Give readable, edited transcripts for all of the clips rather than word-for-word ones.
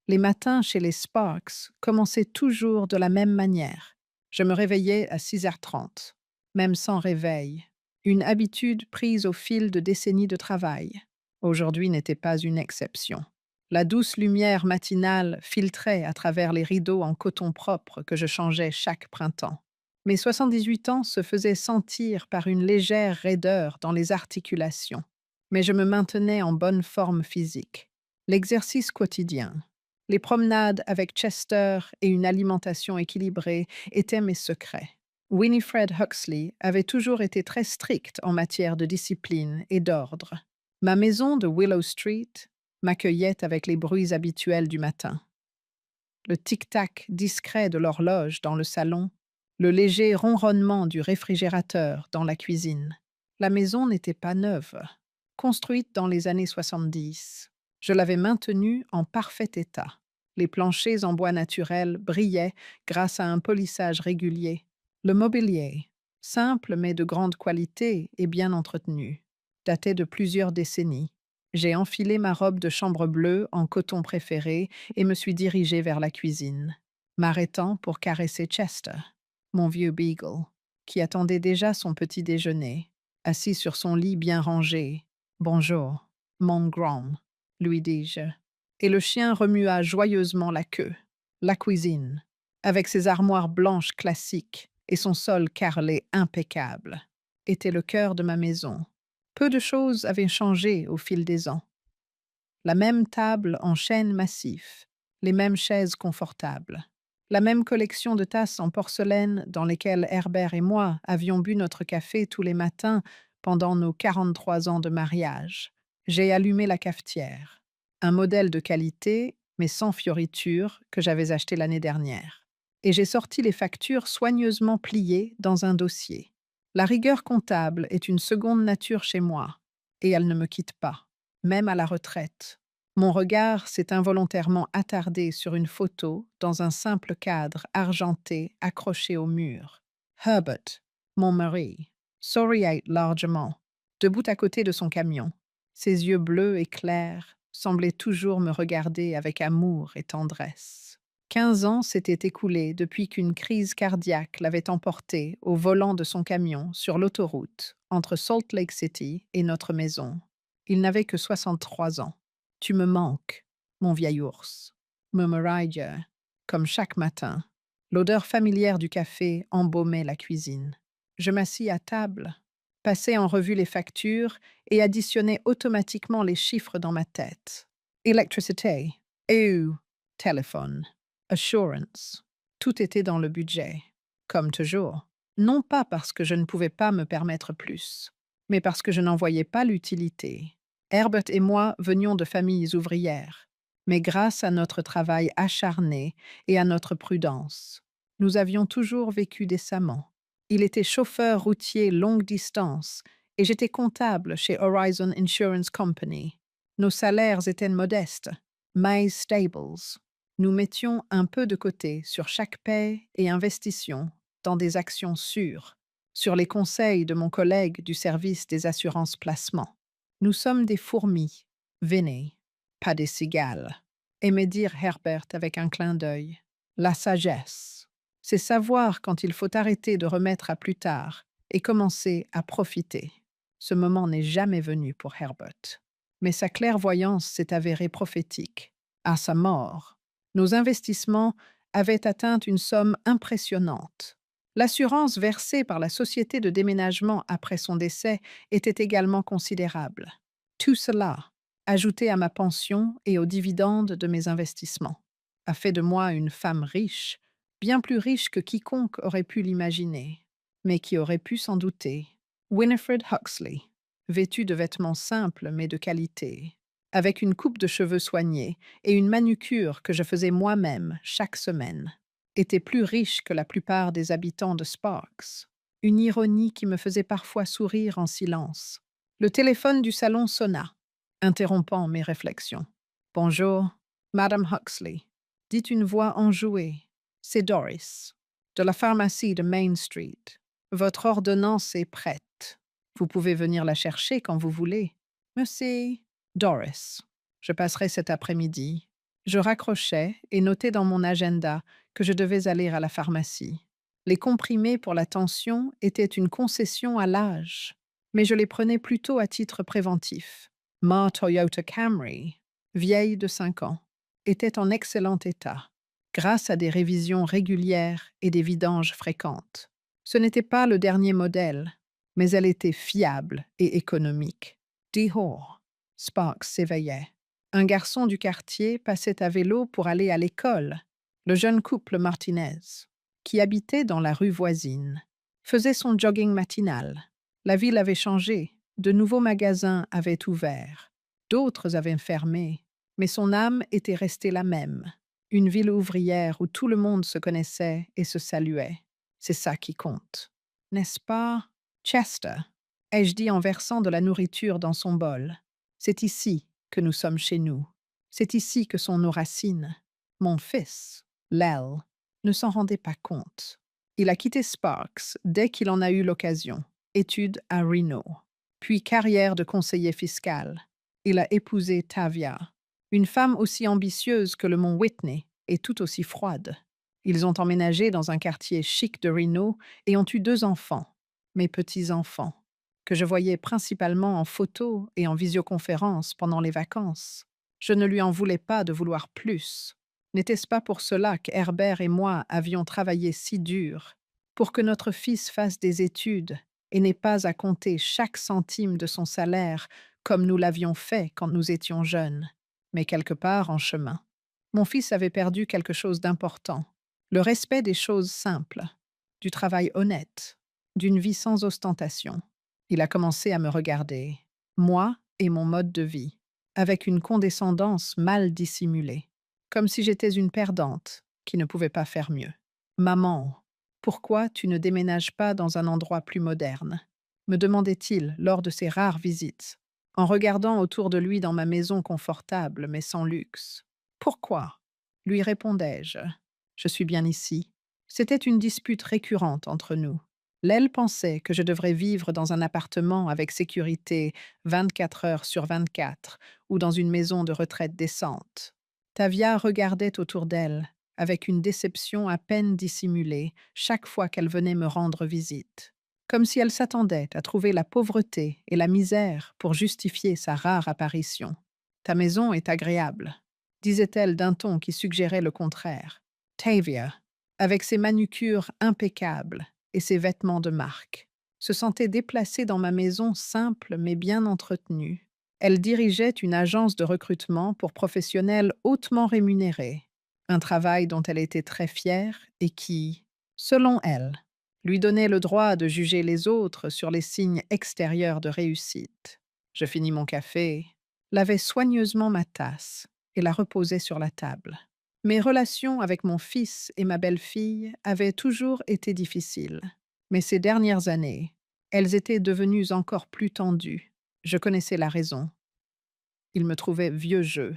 Les matins chez les Sparks commençaient toujours de la même manière. Je me réveillais à 6h30, même sans réveil, une habitude prise au fil de décennies de travail. Aujourd'hui n'était pas une exception. La douce lumière matinale filtrait à travers les rideaux en coton propre que je changeais chaque printemps. Mes 78 ans se faisaient sentir par une légère raideur dans les articulations, mais je me maintenais en bonne forme physique. L'exercice quotidien, les promenades avec Chester et une alimentation équilibrée étaient mes secrets. Winifred Huxley avait toujours été très stricte en matière de discipline et d'ordre. Ma maison de Willow Street m'accueillait avec les bruits habituels du matin. Le tic-tac discret de l'horloge dans le salon, le léger ronronnement du réfrigérateur dans la cuisine. La maison n'était pas neuve, construite dans les années 70. Je l'avais maintenue en parfait état. Les planchers en bois naturel brillaient grâce à un polissage régulier. Le mobilier, simple mais de grande qualité et bien entretenu, datait de plusieurs décennies. J'ai enfilé ma robe de chambre bleue en coton préféré et me suis dirigée vers la cuisine, m'arrêtant pour caresser Chester, mon vieux beagle, qui attendait déjà son petit déjeuner, assis sur son lit bien rangé. Bonjour, mon grand, lui dis-je. Et le chien remua joyeusement la queue. La cuisine, avec ses armoires blanches classiques et son sol carrelé impeccable, était le cœur de ma maison. Peu de choses avaient changé au fil des ans. La même table en chêne massif, les mêmes chaises confortables, la même collection de tasses en porcelaine dans lesquelles Herbert et moi avions bu notre café tous les matins pendant nos 43 ans de mariage. J'ai allumé la cafetière, un modèle de qualité, mais sans fioritures, que j'avais acheté l'année dernière. Et j'ai sorti les factures soigneusement pliées dans un dossier. La rigueur comptable est une seconde nature chez moi, et elle ne me quitte pas, même à la retraite. Mon regard s'est involontairement attardé sur une photo dans un simple cadre argenté accroché au mur. Herbert, mon mari, souriait largement, debout à côté de son camion. Ses yeux bleus et clairs semblaient toujours me regarder avec amour et tendresse. 15 ans s'étaient écoulés depuis qu'une crise cardiaque l'avait emporté au volant de son camion sur l'autoroute entre Salt Lake City et notre maison. Il n'avait que 63 ans. Tu me manques, mon vieil ours, murmurai-je, comme chaque matin. L'odeur familière du café embaumait la cuisine. Je m'assis à table, passai en revue les factures et additionnai automatiquement les chiffres dans ma tête. Électricité, eau, téléphone, assurance. Tout était dans le budget, comme toujours. Non pas parce que je ne pouvais pas me permettre plus, mais parce que je n'en voyais pas l'utilité. Herbert et moi venions de familles ouvrières, mais grâce à notre travail acharné et à notre prudence, nous avions toujours vécu décemment. Il était chauffeur routier longue distance et j'étais comptable chez Horizon Insurance Company. Nos salaires étaient modestes, mais stables. Nous mettions un peu de côté sur chaque paie et investissions dans des actions sûres, sur les conseils de mon collègue du service des assurances placement. Nous sommes des fourmis, venez, pas des cigales, aimait dire Herbert avec un clin d'œil. La sagesse, c'est savoir quand il faut arrêter de remettre à plus tard et commencer à profiter. Ce moment n'est jamais venu pour Herbert. Mais sa clairvoyance s'est avérée prophétique. À sa mort, nos investissements avaient atteint une somme impressionnante. L'assurance versée par la société de déménagement après son décès était également considérable. Tout cela, ajouté à ma pension et aux dividendes de mes investissements, a fait de moi une femme riche, bien plus riche que quiconque aurait pu l'imaginer, mais qui aurait pu s'en douter. Winifred Huxley, vêtue de vêtements simples mais de qualité, avec une coupe de cheveux soignée et une manucure que je faisais moi-même chaque semaine, était plus riche que la plupart des habitants de Sparks. Une ironie qui me faisait parfois sourire en silence. Le téléphone du salon sonna, interrompant mes réflexions. Bonjour, Madame Huxley, dit une voix enjouée. C'est Doris, de la pharmacie de Main Street. Votre ordonnance est prête. Vous pouvez venir la chercher quand vous voulez. Merci. Doris, je passerai cet après-midi. Je raccrochais et notais dans mon agenda que je devais aller à la pharmacie. Les comprimés pour la tension étaient une concession à l'âge, mais je les prenais plutôt à titre préventif. Ma Toyota Camry, vieille de 5 ans, était en excellent état, grâce à des révisions régulières et des vidanges fréquentes. Ce n'était pas le dernier modèle, mais elle était fiable et économique. Dehors, Sparks s'éveillait. Un garçon du quartier passait à vélo pour aller à l'école. Le jeune couple Martinez, qui habitait dans la rue voisine, faisait son jogging matinal. La ville avait changé, de nouveaux magasins avaient ouvert, d'autres avaient fermé, mais son âme était restée la même. Une ville ouvrière où tout le monde se connaissait et se saluait. C'est ça qui compte. N'est-ce pas, Chester? Ai-je dit en versant de la nourriture dans son bol. C'est ici que nous sommes chez nous. C'est ici que sont nos racines. Mon fils, Lel, ne s'en rendait pas compte. Il a quitté Sparks dès qu'il en a eu l'occasion. Études à Reno, puis carrière de conseiller fiscal. Il a épousé Tavia, une femme aussi ambitieuse que le mont Whitney et tout aussi froide. Ils ont emménagé dans un quartier chic de Reno et ont eu 2 enfants, mes petits-enfants, que je voyais principalement en photo et en visioconférence pendant les vacances. Je ne lui en voulais pas de vouloir plus. N'était-ce pas pour cela qu'Herbert et moi avions travaillé si dur, pour que notre fils fasse des études et n'ait pas à compter chaque centime de son salaire comme nous l'avions fait quand nous étions jeunes, mais quelque part en chemin. Mon fils avait perdu quelque chose d'important, le respect des choses simples, du travail honnête, d'une vie sans ostentation. Il a commencé à me regarder, moi et mon mode de vie, avec une condescendance mal dissimulée, comme si j'étais une perdante qui ne pouvait pas faire mieux. Maman, pourquoi tu ne déménages pas dans un endroit plus moderne? Me demandait-il lors de ses rares visites, en regardant autour de lui dans ma maison confortable mais sans luxe. Pourquoi? Lui répondais-je. Je suis bien ici. C'était une dispute récurrente entre nous. L'aile pensait que je devrais vivre dans un appartement avec sécurité 24 heures sur 24 ou dans une maison de retraite décente. Tavia regardait autour d'elle, avec une déception à peine dissimulée, chaque fois qu'elle venait me rendre visite, comme si elle s'attendait à trouver la pauvreté et la misère pour justifier sa rare apparition. Ta maison est agréable, disait-elle d'un ton qui suggérait le contraire. Tavia, avec ses manucures impeccables et ses vêtements de marque, se sentait déplacée dans ma maison simple mais bien entretenue. Elle dirigeait une agence de recrutement pour professionnels hautement rémunérés, un travail dont elle était très fière et qui, selon elle, lui donnait le droit de juger les autres sur les signes extérieurs de réussite. Je finis mon café, lavai soigneusement ma tasse et la reposai sur la table. Mes relations avec mon fils et ma belle-fille avaient toujours été difficiles, mais ces dernières années, elles étaient devenues encore plus tendues. Je connaissais la raison. Ils me trouvaient vieux jeu,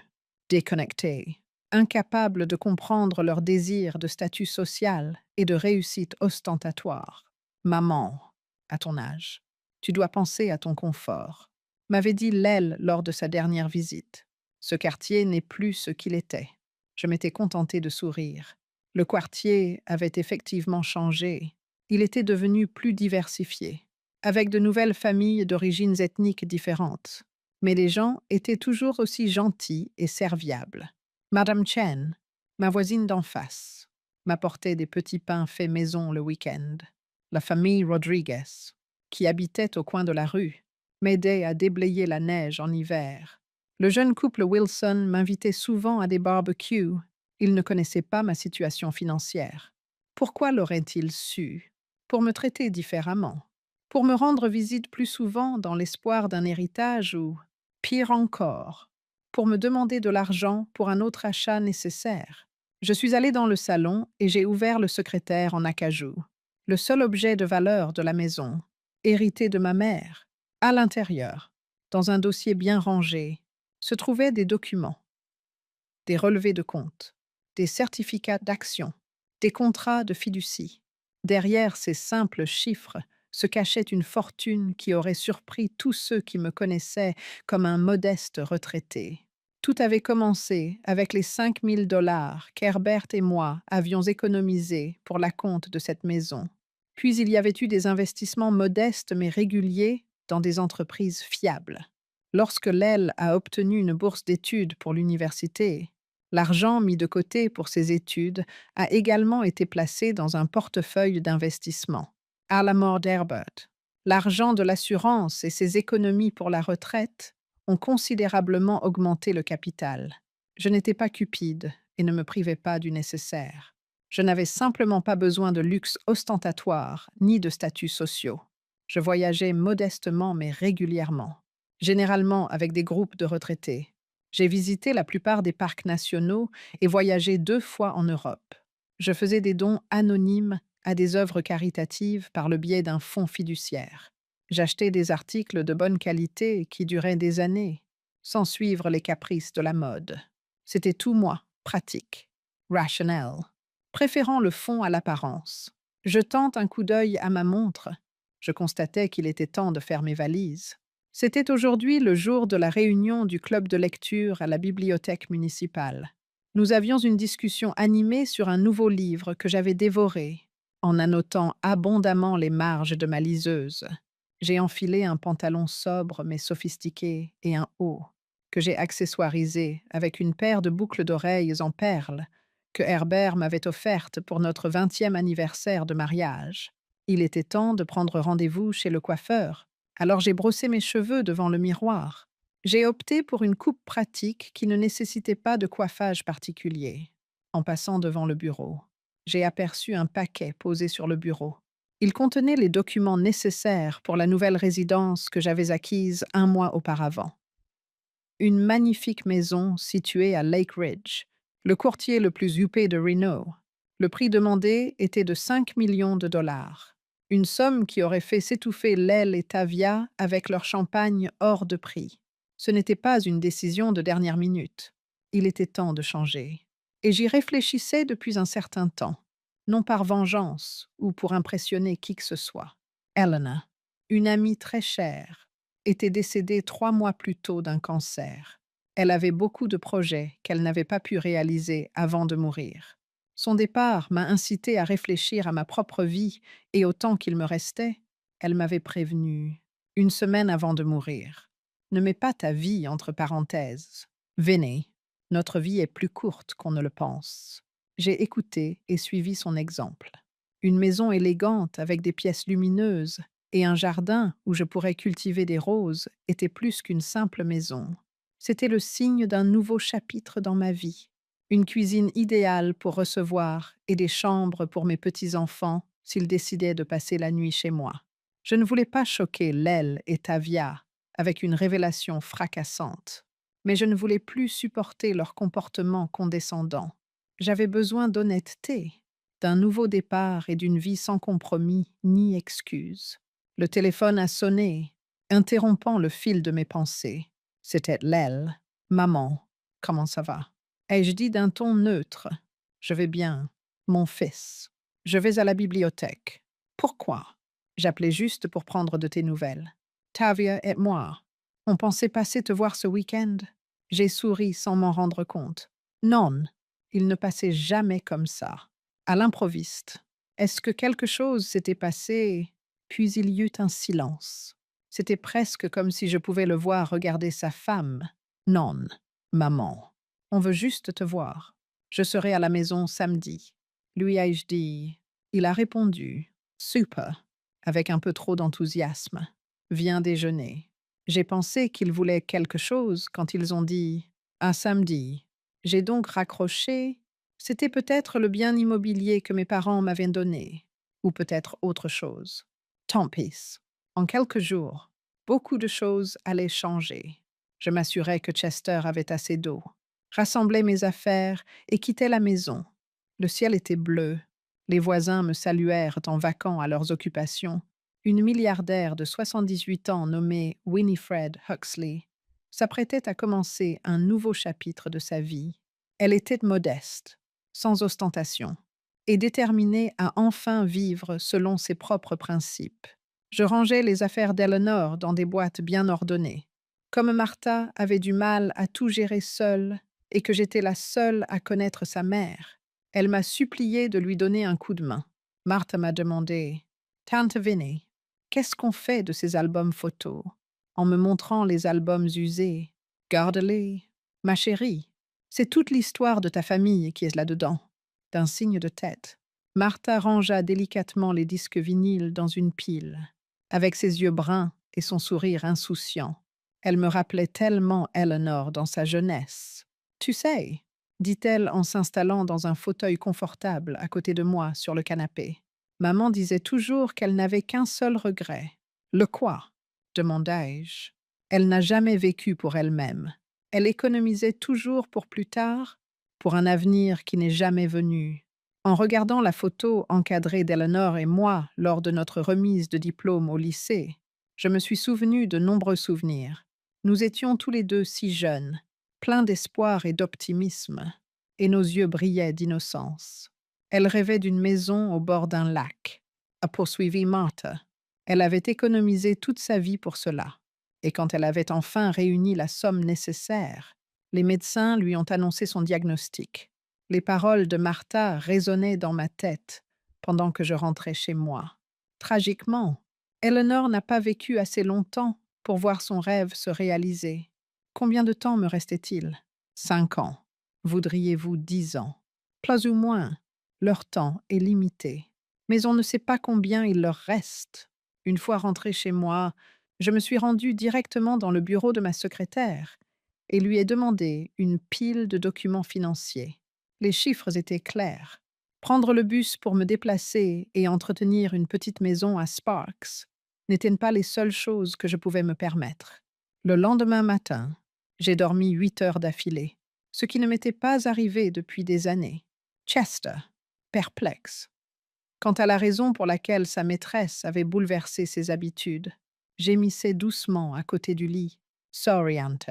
déconnecté, incapable de comprendre leur désir de statut social et de réussite ostentatoire. Maman, à ton âge, tu dois penser à ton confort, m'avait dit Lel lors de sa dernière visite. Ce quartier n'est plus ce qu'il était. Je m'étais contentée de sourire. Le quartier avait effectivement changé. Il était devenu plus diversifié, avec de nouvelles familles d'origines ethniques différentes. Mais les gens étaient toujours aussi gentils et serviables. Madame Chen, ma voisine d'en face, m'apportait des petits pains faits maison le week-end. La famille Rodriguez, qui habitait au coin de la rue, m'aidait à déblayer la neige en hiver. Le jeune couple Wilson m'invitait souvent à des barbecues. Il ne connaissait pas ma situation financière. Pourquoi l'aurait-il su? Pour me traiter différemment. Pour me rendre visite plus souvent dans l'espoir d'un héritage ou, pire encore, pour me demander de l'argent pour un autre achat nécessaire. Je suis allée dans le salon et j'ai ouvert le secrétaire en acajou, le seul objet de valeur de la maison, hérité de ma mère. À l'intérieur, dans un dossier bien rangé, se trouvaient des documents, des relevés de compte, des certificats d'action, des contrats de fiducie. Derrière ces simples chiffres se cachait une fortune qui aurait surpris tous ceux qui me connaissaient comme un modeste retraité. Tout avait commencé avec les 5 000 $ qu'Herbert et moi avions économisés pour la compte de cette maison. Puis il y avait eu des investissements modestes mais réguliers dans des entreprises fiables. Lorsque Lel a obtenu une bourse d'études pour l'université, l'argent mis de côté pour ses études a également été placé dans un portefeuille d'investissement. À la mort d'Herbert, l'argent de l'assurance et ses économies pour la retraite ont considérablement augmenté le capital. Je n'étais pas cupide et ne me privais pas du nécessaire. Je n'avais simplement pas besoin de luxe ostentatoire ni de statuts sociaux. Je voyageais modestement mais régulièrement, généralement avec des groupes de retraités. J'ai visité la plupart des parcs nationaux et voyagé 2 fois en Europe. Je faisais des dons anonymes à des œuvres caritatives par le biais d'un fonds fiduciaire. J'achetais des articles de bonne qualité qui duraient des années, sans suivre les caprices de la mode. C'était tout moi, pratique, rationnel, préférant le fond à l'apparence. Jetant un coup d'œil à ma montre, je constatais qu'il était temps de faire mes valises. C'était aujourd'hui le jour de la réunion du club de lecture à la bibliothèque municipale. Nous avions une discussion animée sur un nouveau livre que j'avais dévoré, en annotant abondamment les marges de ma liseuse. J'ai enfilé un pantalon sobre mais sophistiqué et un haut, que j'ai accessoirisé avec une paire de boucles d'oreilles en perles que Herbert m'avait offerte pour notre 20e anniversaire de mariage. Il était temps de prendre rendez-vous chez le coiffeur, alors j'ai brossé mes cheveux devant le miroir. J'ai opté pour une coupe pratique qui ne nécessitait pas de coiffage particulier. En passant devant le bureau, j'ai aperçu un paquet posé sur le bureau. Il contenait les documents nécessaires pour la nouvelle résidence que j'avais acquise 1 mois auparavant. Une magnifique maison située à Lake Ridge, le courtier le plus huppé de Reno. Le prix demandé était de 5 millions de dollars, une somme qui aurait fait s'étouffer Lel et Tavia avec leur champagne hors de prix. Ce n'était pas une décision de dernière minute. Il était temps de changer. Et j'y réfléchissais depuis un certain temps, non par vengeance ou pour impressionner qui que ce soit. Elena, une amie très chère, était décédée 3 mois plus tôt d'un cancer. Elle avait beaucoup de projets qu'elle n'avait pas pu réaliser avant de mourir. Son départ m'a incité à réfléchir à ma propre vie et au temps qu'il me restait. Elle m'avait prévenu, 1 semaine avant de mourir. Ne mets pas ta vie entre parenthèses. Venez, notre vie est plus courte qu'on ne le pense. J'ai écouté et suivi son exemple. Une maison élégante avec des pièces lumineuses et un jardin où je pourrais cultiver des roses était plus qu'une simple maison. C'était le signe d'un nouveau chapitre dans ma vie. Une cuisine idéale pour recevoir et des chambres pour mes petits-enfants s'ils décidaient de passer la nuit chez moi. Je ne voulais pas choquer Lel et Tavia avec une révélation fracassante, mais je ne voulais plus supporter leur comportement condescendant. J'avais besoin d'honnêteté, d'un nouveau départ et d'une vie sans compromis ni excuse. Le téléphone a sonné, interrompant le fil de mes pensées. C'était Lel. Maman, comment ça va? Ai-je dit d'un ton neutre. Je vais bien. Mon fils. Je vais à la bibliothèque. Pourquoi? J'appelais juste pour prendre de tes nouvelles. Tavia et moi. On pensait passer te voir ce week-end. J'ai souri sans m'en rendre compte. Non, il ne passait jamais comme ça. À l'improviste. Est-ce que quelque chose s'était passé? Puis il y eut un silence. C'était presque comme si je pouvais le voir regarder sa femme. Non, maman. On veut juste te voir. Je serai à la maison samedi. Lui ai-je dit. Il a répondu. Super, avec un peu trop d'enthousiasme. Viens déjeuner. J'ai pensé qu'ils voulaient quelque chose quand ils ont dit à samedi. J'ai donc raccroché. C'était peut-être le bien immobilier que mes parents m'avaient donné, ou peut-être autre chose. Tant pis. En quelques jours, beaucoup de choses allaient changer. Je m'assurais que Chester avait assez d'eau, rassemblais mes affaires et quittais la maison. Le ciel était bleu. Les voisins me saluèrent en vaquant à leurs occupations. Une milliardaire de 78 ans nommée Winifred Huxley s'apprêtait à commencer un nouveau chapitre de sa vie. Elle était modeste, sans ostentation, et déterminée à enfin vivre selon ses propres principes. Je rangeais les affaires d'Eleanor dans des boîtes bien ordonnées. Comme Martha avait du mal à tout gérer seule et que j'étais la seule à connaître sa mère, elle m'a supplié de lui donner un coup de main. Martha m'a demandé: Tante Vinnie, qu'est-ce qu'on fait de ces albums photos? En me montrant les albums usés. Garde-les. Ma chérie, c'est toute l'histoire de ta famille qui est là-dedans. D'un signe de tête, Martha rangea délicatement les disques vinyles dans une pile. Avec ses yeux bruns et son sourire insouciant, elle me rappelait tellement Eleanor dans sa jeunesse. Tu sais, dit-elle en s'installant dans un fauteuil confortable à côté de moi sur le canapé. Maman disait toujours qu'elle n'avait qu'un seul regret. Le quoi? Demandai-je. Elle n'a jamais vécu pour elle-même. Elle économisait toujours pour plus tard, pour un avenir qui n'est jamais venu. En regardant la photo encadrée d'Eleanor et moi lors de notre remise de diplôme au lycée, je me suis souvenu de nombreux souvenirs. Nous étions tous les deux si jeunes, pleins d'espoir et d'optimisme, et nos yeux brillaient d'innocence. Elle rêvait d'une maison au bord d'un lac, a poursuivi Martha. Elle avait économisé toute sa vie pour cela, et quand elle avait enfin réuni la somme nécessaire, les médecins lui ont annoncé son diagnostic. Les paroles de Martha résonnaient dans ma tête pendant que je rentrais chez moi. Tragiquement, Eleanor n'a pas vécu assez longtemps pour voir son rêve se réaliser. Combien de temps me restait-il? 5 ans. Voudriez-vous 10 ans? Plus ou moins. Leur temps est limité. Mais on ne sait pas combien il leur reste. Une fois rentrée chez moi, je me suis rendue directement dans le bureau de ma secrétaire et lui ai demandé une pile de documents financiers. Les chiffres étaient clairs. Prendre le bus pour me déplacer et entretenir une petite maison à Sparks n'étaient pas les seules choses que je pouvais me permettre. Le lendemain matin, j'ai dormi 8 heures d'affilée, ce qui ne m'était pas arrivé depuis des années. Chester, perplexe. Quant à la raison pour laquelle sa maîtresse avait bouleversé ses habitudes, gémissait doucement à côté du lit. Sorry, Ante.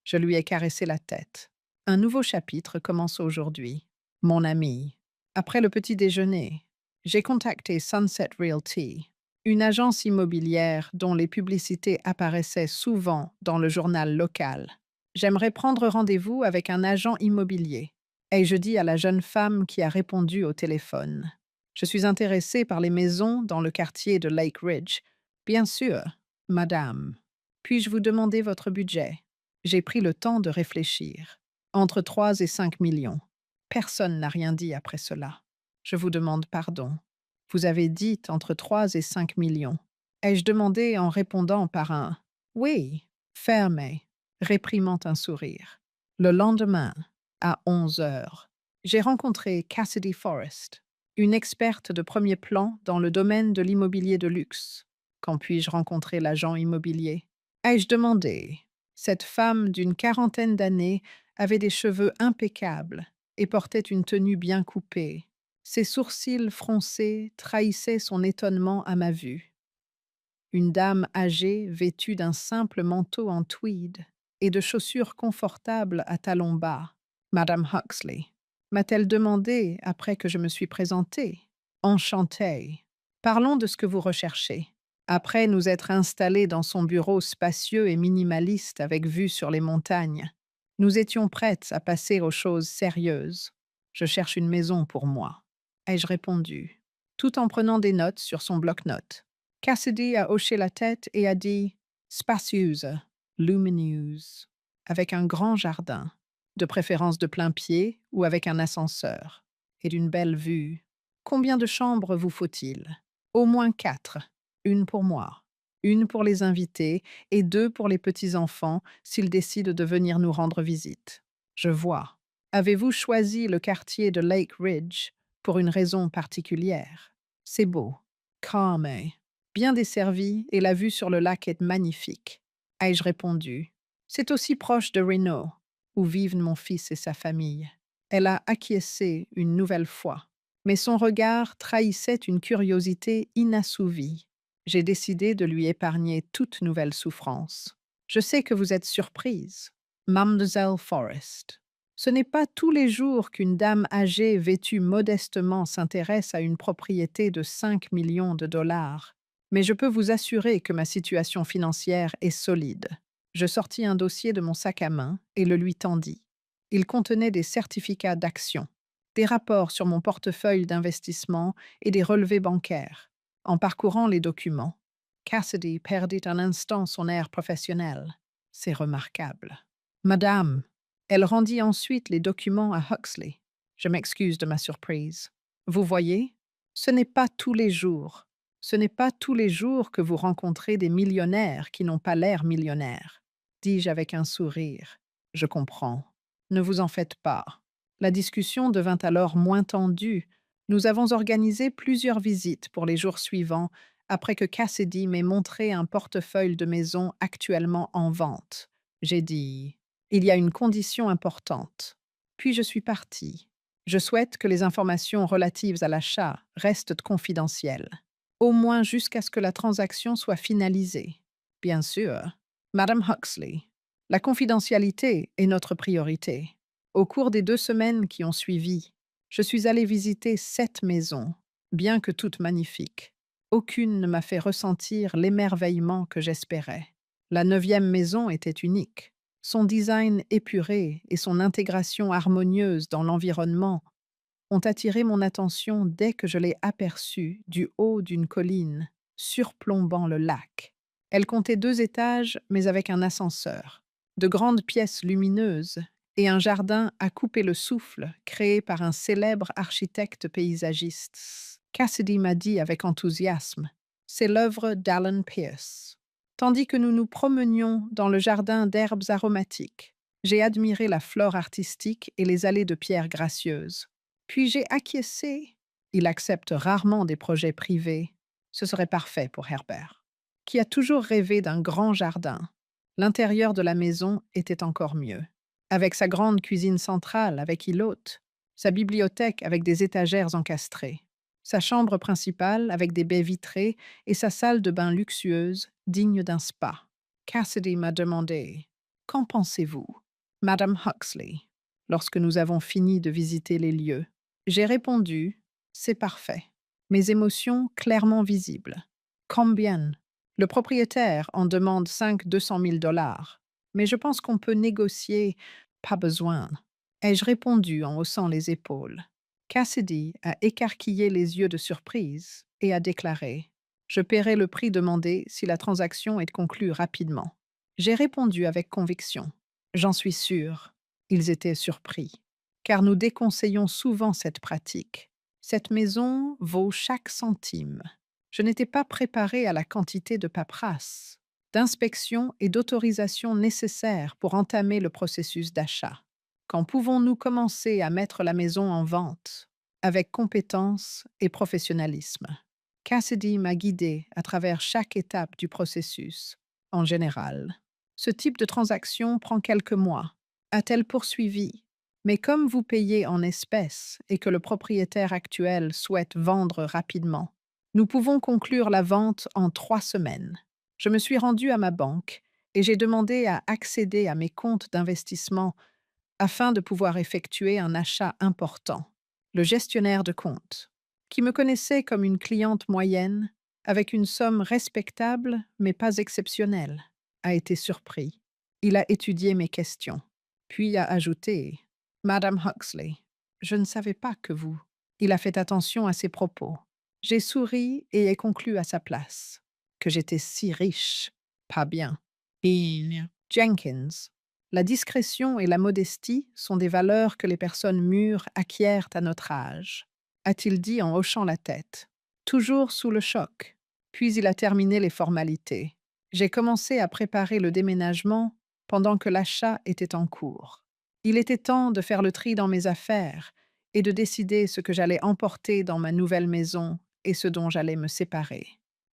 Je lui ai caressé la tête. Un nouveau chapitre commence aujourd'hui. Mon ami. Après le petit déjeuner, j'ai contacté Sunset Realty, une agence immobilière dont les publicités apparaissaient souvent dans le journal local. J'aimerais prendre rendez-vous avec un agent immobilier. Ai-je dit à la jeune femme qui a répondu au téléphone. Je suis intéressée par les maisons dans le quartier de Lake Ridge. Bien sûr, madame. Puis-je vous demander votre budget? J'ai pris le temps de réfléchir. Entre 3 et 5 millions. Personne n'a rien dit après cela. Je vous demande pardon. Vous avez dit entre 3 et 5 millions. Ai-je demandé en répondant par un « oui », fermé, réprimant un sourire. Le lendemain, à 11 heures, j'ai rencontré Cassidy Forrest, une experte de premier plan dans le domaine de l'immobilier de luxe. Quand puis-je rencontrer l'agent immobilier? Ai-je demandé? Cette femme d'une quarantaine d'années avait des cheveux impeccables et portait une tenue bien coupée. Ses sourcils froncés trahissaient son étonnement à ma vue. Une dame âgée vêtue d'un simple manteau en tweed et de chaussures confortables à talons bas. Madame Huxley, m'a-t-elle demandé après que je me suis présentée. Enchantée. Parlons de ce que vous recherchez. Après nous être installés dans son bureau spacieux et minimaliste avec vue sur les montagnes, nous étions prêtes à passer aux choses sérieuses. Je cherche une maison pour moi, ai-je répondu, tout en prenant des notes sur son bloc-notes. Cassidy a hoché la tête et a dit « spacieuse, lumineuse, avec un grand jardin, de préférence de plein pied ou avec un ascenseur, et d'une belle vue. Combien de chambres vous faut-il? Au moins 4. Une pour moi, une pour les invités et 2 pour les petits-enfants s'ils décident de venir nous rendre visite. Je vois. Avez-vous choisi le quartier de Lake Ridge pour une raison particulière? C'est beau, calme, bien desservi et la vue sur le lac est magnifique. Ai-je répondu. C'est aussi proche de Reno, où vivent mon fils et sa famille. Elle a acquiescé une nouvelle fois, mais son regard trahissait une curiosité inassouvie. J'ai décidé de lui épargner toute nouvelle souffrance. Je sais que vous êtes surprise, Mademoiselle Forrest. Ce n'est pas tous les jours qu'une dame âgée vêtue modestement s'intéresse à une propriété de 5 millions de dollars, mais je peux vous assurer que ma situation financière est solide. Je sortis un dossier de mon sac à main et le lui tendis. Il contenait des certificats d'action, des rapports sur mon portefeuille d'investissement et des relevés bancaires. En parcourant les documents, Cassidy perdit un instant son air professionnel. C'est remarquable. Madame, elle rendit ensuite les documents à Huxley. Je m'excuse de ma surprise. Vous voyez, ce n'est pas tous les jours. Ce n'est pas tous les jours que vous rencontrez des millionnaires qui n'ont pas l'air millionnaires, dis-je avec un sourire. Je comprends. Ne vous en faites pas. La discussion devint alors moins tendue. Nous avons organisé plusieurs visites pour les jours suivants après que Cassidy m'ait montré un portefeuille de maison actuellement en vente. J'ai dit: il y a une condition importante. Puis je suis partie. Je souhaite que les informations relatives à l'achat restent confidentielles, au moins jusqu'à ce que la transaction soit finalisée. Bien sûr, Madame Huxley, la confidentialité est notre priorité. Au cours des 2 semaines qui ont suivi, je suis allée visiter 7 maisons, bien que toutes magnifiques. Aucune ne m'a fait ressentir l'émerveillement que j'espérais. La 9e maison était unique. Son design épuré et son intégration harmonieuse dans l'environnement ont attiré mon attention dès que je l'ai aperçue du haut d'une colline surplombant le lac. Elle comptait 2 étages, mais avec un ascenseur, de grandes pièces lumineuses et un jardin à couper le souffle créé par un célèbre architecte paysagiste. Cassidy m'a dit avec enthousiasme: c'est l'œuvre d'Alan Pierce. Tandis que nous nous promenions dans le jardin d'herbes aromatiques, j'ai admiré la flore artistique et les allées de pierres gracieuses. Puis j'ai acquiescé. Il accepte rarement des projets privés. Ce serait parfait pour Herbert, qui a toujours rêvé d'un grand jardin. L'intérieur de la maison était encore mieux. Avec sa grande cuisine centrale avec île haute, sa bibliothèque avec des étagères encastrées, sa chambre principale avec des baies vitrées et sa salle de bain luxueuse, digne d'un spa. Cassidy m'a demandé: qu'en pensez-vous, Madame Huxley, lorsque nous avons fini de visiter les lieux? J'ai répondu: c'est parfait. Mes émotions clairement visibles. Combien? Le propriétaire en demande 200 000 dollars. Mais je pense qu'on peut négocier. Pas besoin. Ai-je répondu en haussant les épaules. Cassidy a écarquillé les yeux de surprise et a déclaré: je paierai le prix demandé si la transaction est conclue rapidement. J'ai répondu avec conviction: j'en suis sûr. Ils étaient surpris, car nous déconseillons souvent cette pratique. Cette maison vaut chaque centime. Je n'étais pas préparée à la quantité de paperasse, d'inspection et d'autorisation nécessaires pour entamer le processus d'achat. Quand pouvons-nous commencer à mettre la maison en vente? Avec compétence et professionnalisme. Cassidy m'a guidée à travers chaque étape du processus. En général, ce type de transaction prend quelques mois, a-t-elle poursuivi. Mais comme vous payez en espèces et que le propriétaire actuel souhaite vendre rapidement, nous pouvons conclure la vente en 3 semaines. Je me suis rendue à ma banque et j'ai demandé à accéder à mes comptes d'investissement afin de pouvoir effectuer un achat important. Le gestionnaire de compte, qui me connaissait comme une cliente moyenne, avec une somme respectable mais pas exceptionnelle, a été surpris. Il a étudié mes questions, puis a ajouté: Madame Huxley, je ne savais pas que vous. Il a fait attention à ses propos. J'ai souri et ai conclu à sa place que j'étais si riche. Pas bien. Jenkins. La discrétion et la modestie sont des valeurs que les personnes mûres acquièrent à notre âge, a-t-il dit en hochant la tête, toujours sous le choc. Puis il a terminé les formalités. J'ai commencé à préparer le déménagement pendant que l'achat était en cours. Il était temps de faire le tri dans mes affaires et de décider ce que j'allais emporter dans ma nouvelle maison et ce dont j'allais me séparer.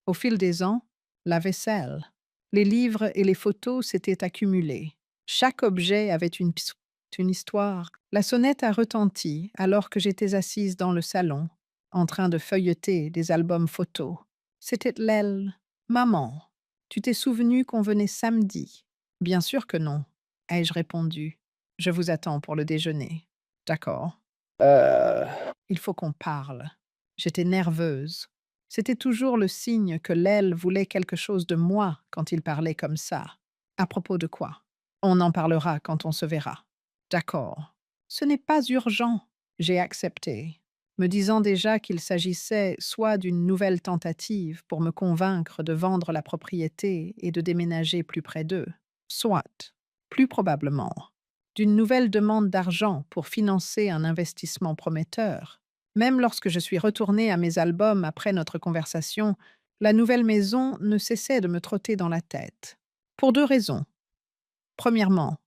Au fil des ans, la vaisselle, les livres et les photos s'étaient accumulés. Chaque objet avait une histoire. La sonnette a retenti alors que j'étais assise dans le salon, en train de feuilleter des albums photos. C'était elle. Maman, tu t'es souvenu qu'on venait samedi? Bien sûr que non, ai-je répondu. Je vous attends pour le déjeuner. D'accord. Il faut qu'on parle. J'étais nerveuse. C'était toujours le signe que l'aile voulait quelque chose de moi quand il parlait comme ça. À propos de quoi? On en parlera quand on se verra. D'accord. Ce n'est pas urgent. J'ai accepté, me disant déjà qu'il s'agissait soit d'une nouvelle tentative pour me convaincre de vendre la propriété et de déménager plus près d'eux, soit, plus probablement, d'une nouvelle demande d'argent pour financer un investissement prometteur. Même lorsque je suis retournée à mes albums après notre conversation, la nouvelle maison ne cessait de me trotter dans la tête. Pour deux raisons. Premièrement,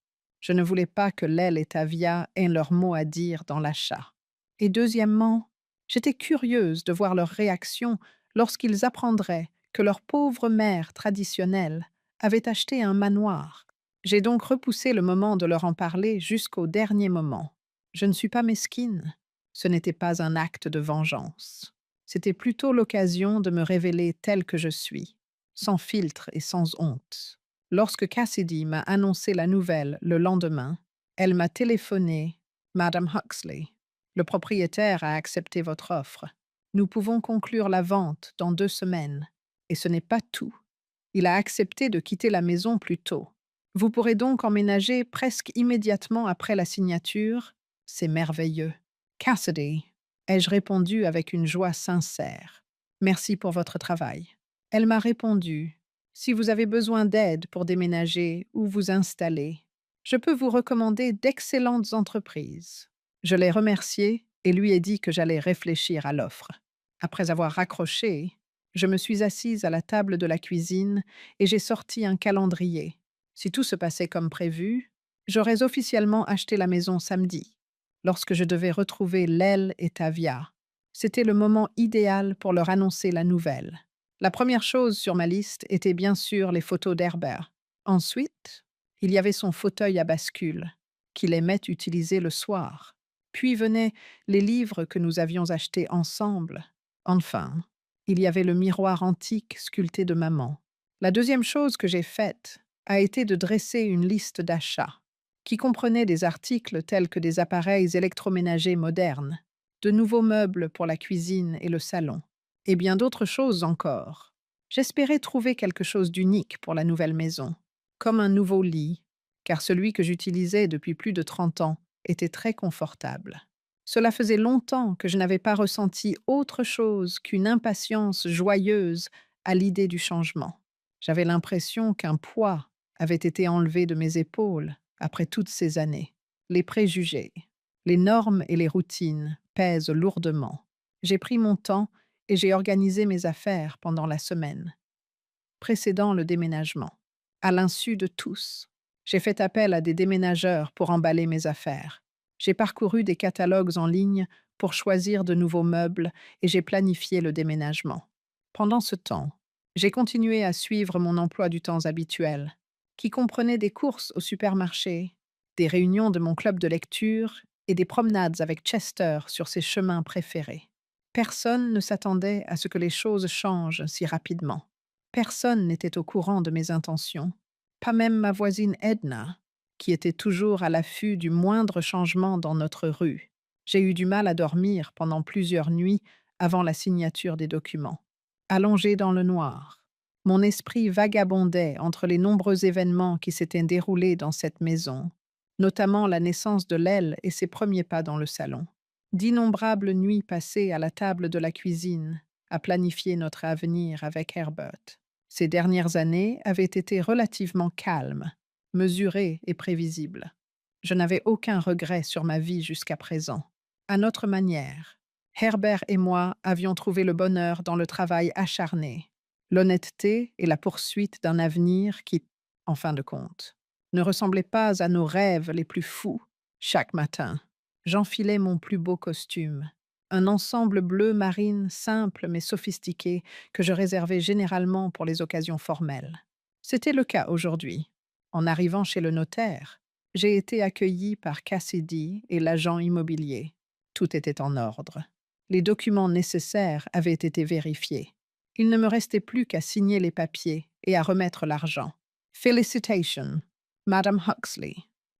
je ne voulais pas que Lel et Tavia aient leur mot à dire dans l'achat. Et deuxièmement, j'étais curieuse de voir leur réaction lorsqu'ils apprendraient que leur pauvre mère traditionnelle avait acheté un manoir. J'ai donc repoussé le moment de leur en parler jusqu'au dernier moment. Je ne suis pas mesquine. Ce n'était pas un acte de vengeance. C'était plutôt l'occasion de me révéler telle que je suis, sans filtre et sans honte. Lorsque Cassidy m'a annoncé la nouvelle le lendemain, elle m'a téléphoné: Madame Huxley, le propriétaire a accepté votre offre. Nous pouvons conclure la vente dans 2 semaines. Et ce n'est pas tout. Il a accepté de quitter la maison plus tôt. Vous pourrez donc emménager presque immédiatement après la signature. C'est merveilleux. Cassidy, ai-je répondu avec une joie sincère. Merci pour votre travail. Elle m'a répondu: si vous avez besoin d'aide pour déménager ou vous installer, je peux vous recommander d'excellentes entreprises. Je l'ai remercié et lui ai dit que j'allais réfléchir à l'offre. Après avoir raccroché, je me suis assise à la table de la cuisine et j'ai sorti un calendrier. Si tout se passait comme prévu, j'aurais officiellement acheté la maison samedi, lorsque je devais retrouver Lel et Tavia. C'était le moment idéal pour leur annoncer la nouvelle. La première chose sur ma liste était bien sûr les photos d'Herbert. Ensuite, il y avait son fauteuil à bascule, qu'il aimait utiliser le soir. Puis venaient les livres que nous avions achetés ensemble. Enfin, il y avait le miroir antique sculpté de maman. La deuxième chose que j'ai faite a été de dresser une liste d'achats, qui comprenait des articles tels que des appareils électroménagers modernes, de nouveaux meubles pour la cuisine et le salon, et bien d'autres choses encore. J'espérais trouver quelque chose d'unique pour la nouvelle maison, comme un nouveau lit, car celui que j'utilisais depuis plus de 30 ans était très confortable. Cela faisait longtemps que je n'avais pas ressenti autre chose qu'une impatience joyeuse à l'idée du changement. J'avais l'impression qu'un poids avait été enlevé de mes épaules après toutes ces années. Les préjugés, les normes et les routines pèsent lourdement. J'ai pris mon temps et j'ai organisé mes affaires pendant la semaine précédant le déménagement. À l'insu de tous, j'ai fait appel à des déménageurs pour emballer mes affaires. J'ai parcouru des catalogues en ligne pour choisir de nouveaux meubles et j'ai planifié le déménagement. Pendant ce temps, j'ai continué à suivre mon emploi du temps habituel, qui comprenait des courses au supermarché, des réunions de mon club de lecture et des promenades avec Chester sur ses chemins préférés. Personne ne s'attendait à ce que les choses changent si rapidement. Personne n'était au courant de mes intentions, pas même ma voisine Edna, qui était toujours à l'affût du moindre changement dans notre rue. J'ai eu du mal à dormir pendant plusieurs nuits avant la signature des documents. Allongé dans le noir, mon esprit vagabondait entre les nombreux événements qui s'étaient déroulés dans cette maison, notamment la naissance de Lel et ses premiers pas dans le salon. D'innombrables nuits passées à la table de la cuisine, à planifier notre avenir avec Herbert. Ces dernières années avaient été relativement calmes, mesurées et prévisibles. Je n'avais aucun regret sur ma vie jusqu'à présent. À notre manière, Herbert et moi avions trouvé le bonheur dans le travail acharné, l'honnêteté et la poursuite d'un avenir qui, en fin de compte, ne ressemblait pas à nos rêves les plus fous. Chaque matin, j'enfilais mon plus beau costume, un ensemble bleu marine simple mais sophistiqué que je réservais généralement pour les occasions formelles. C'était le cas aujourd'hui. En arrivant chez le notaire, j'ai été accueillie par Cassidy et l'agent immobilier. Tout était en ordre. Les documents nécessaires avaient été vérifiés. Il ne me restait plus qu'à signer les papiers et à remettre l'argent. Félicitations, Madame Huxley,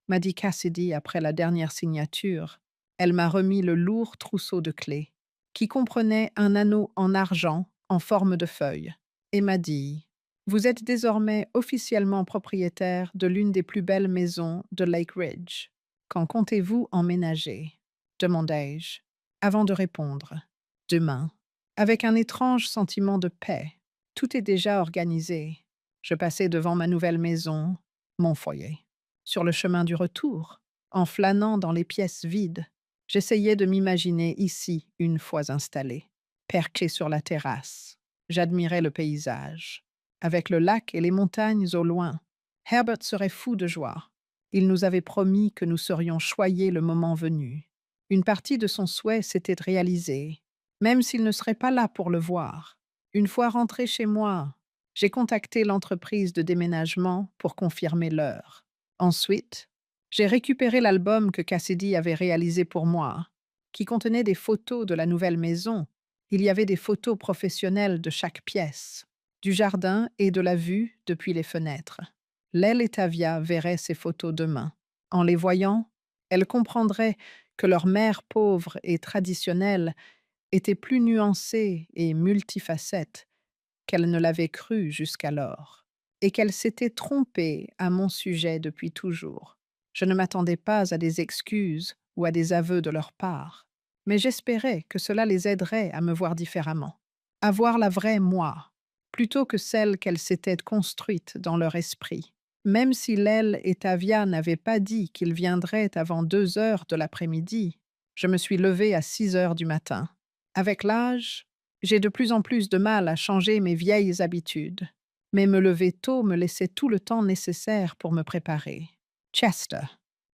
m'a dit Cassidy après la dernière signature. Elle m'a remis le lourd trousseau de clés, qui comprenait un anneau en argent en forme de feuille, et m'a dit: Vous êtes désormais officiellement propriétaire de l'une des plus belles maisons de Lake Ridge. Quand comptez-vous emménager? Demandai-je, avant de répondre. Demain. Avec un étrange sentiment de paix. Tout est déjà organisé. Je passais devant ma nouvelle maison, mon foyer. Sur le chemin du retour, en flânant dans les pièces vides, j'essayais de m'imaginer ici une fois installé, perché sur la terrasse. J'admirais le paysage. Avec le lac et les montagnes au loin, Herbert serait fou de joie. Il nous avait promis que nous serions choyés le moment venu. Une partie de son souhait s'était réalisée, même s'il ne serait pas là pour le voir. Une fois rentré chez moi, j'ai contacté l'entreprise de déménagement pour confirmer l'heure. Ensuite, j'ai récupéré l'album que Cassidy avait réalisé pour moi, qui contenait des photos de la nouvelle maison. Il y avait des photos professionnelles de chaque pièce, du jardin et de la vue depuis les fenêtres. Lel et Tavia verraient ces photos demain. En les voyant, elles comprendraient que leur mère pauvre et traditionnelle était plus nuancée et multifacette qu'elle ne l'avait cru jusqu'alors, et qu'elle s'était trompée à mon sujet depuis toujours. Je ne m'attendais pas à des excuses ou à des aveux de leur part, mais j'espérais que cela les aiderait à me voir différemment, à voir la vraie moi, plutôt que celle qu'elle s'était construite dans leur esprit. Même si Lel et Tavia n'avaient pas dit qu'ils viendraient avant 2 heures de l'après-midi, je me suis levée à 6 heures du matin. Avec l'âge, j'ai de plus en plus de mal à changer mes vieilles habitudes, mais me lever tôt me laissait tout le temps nécessaire pour me préparer. Chester,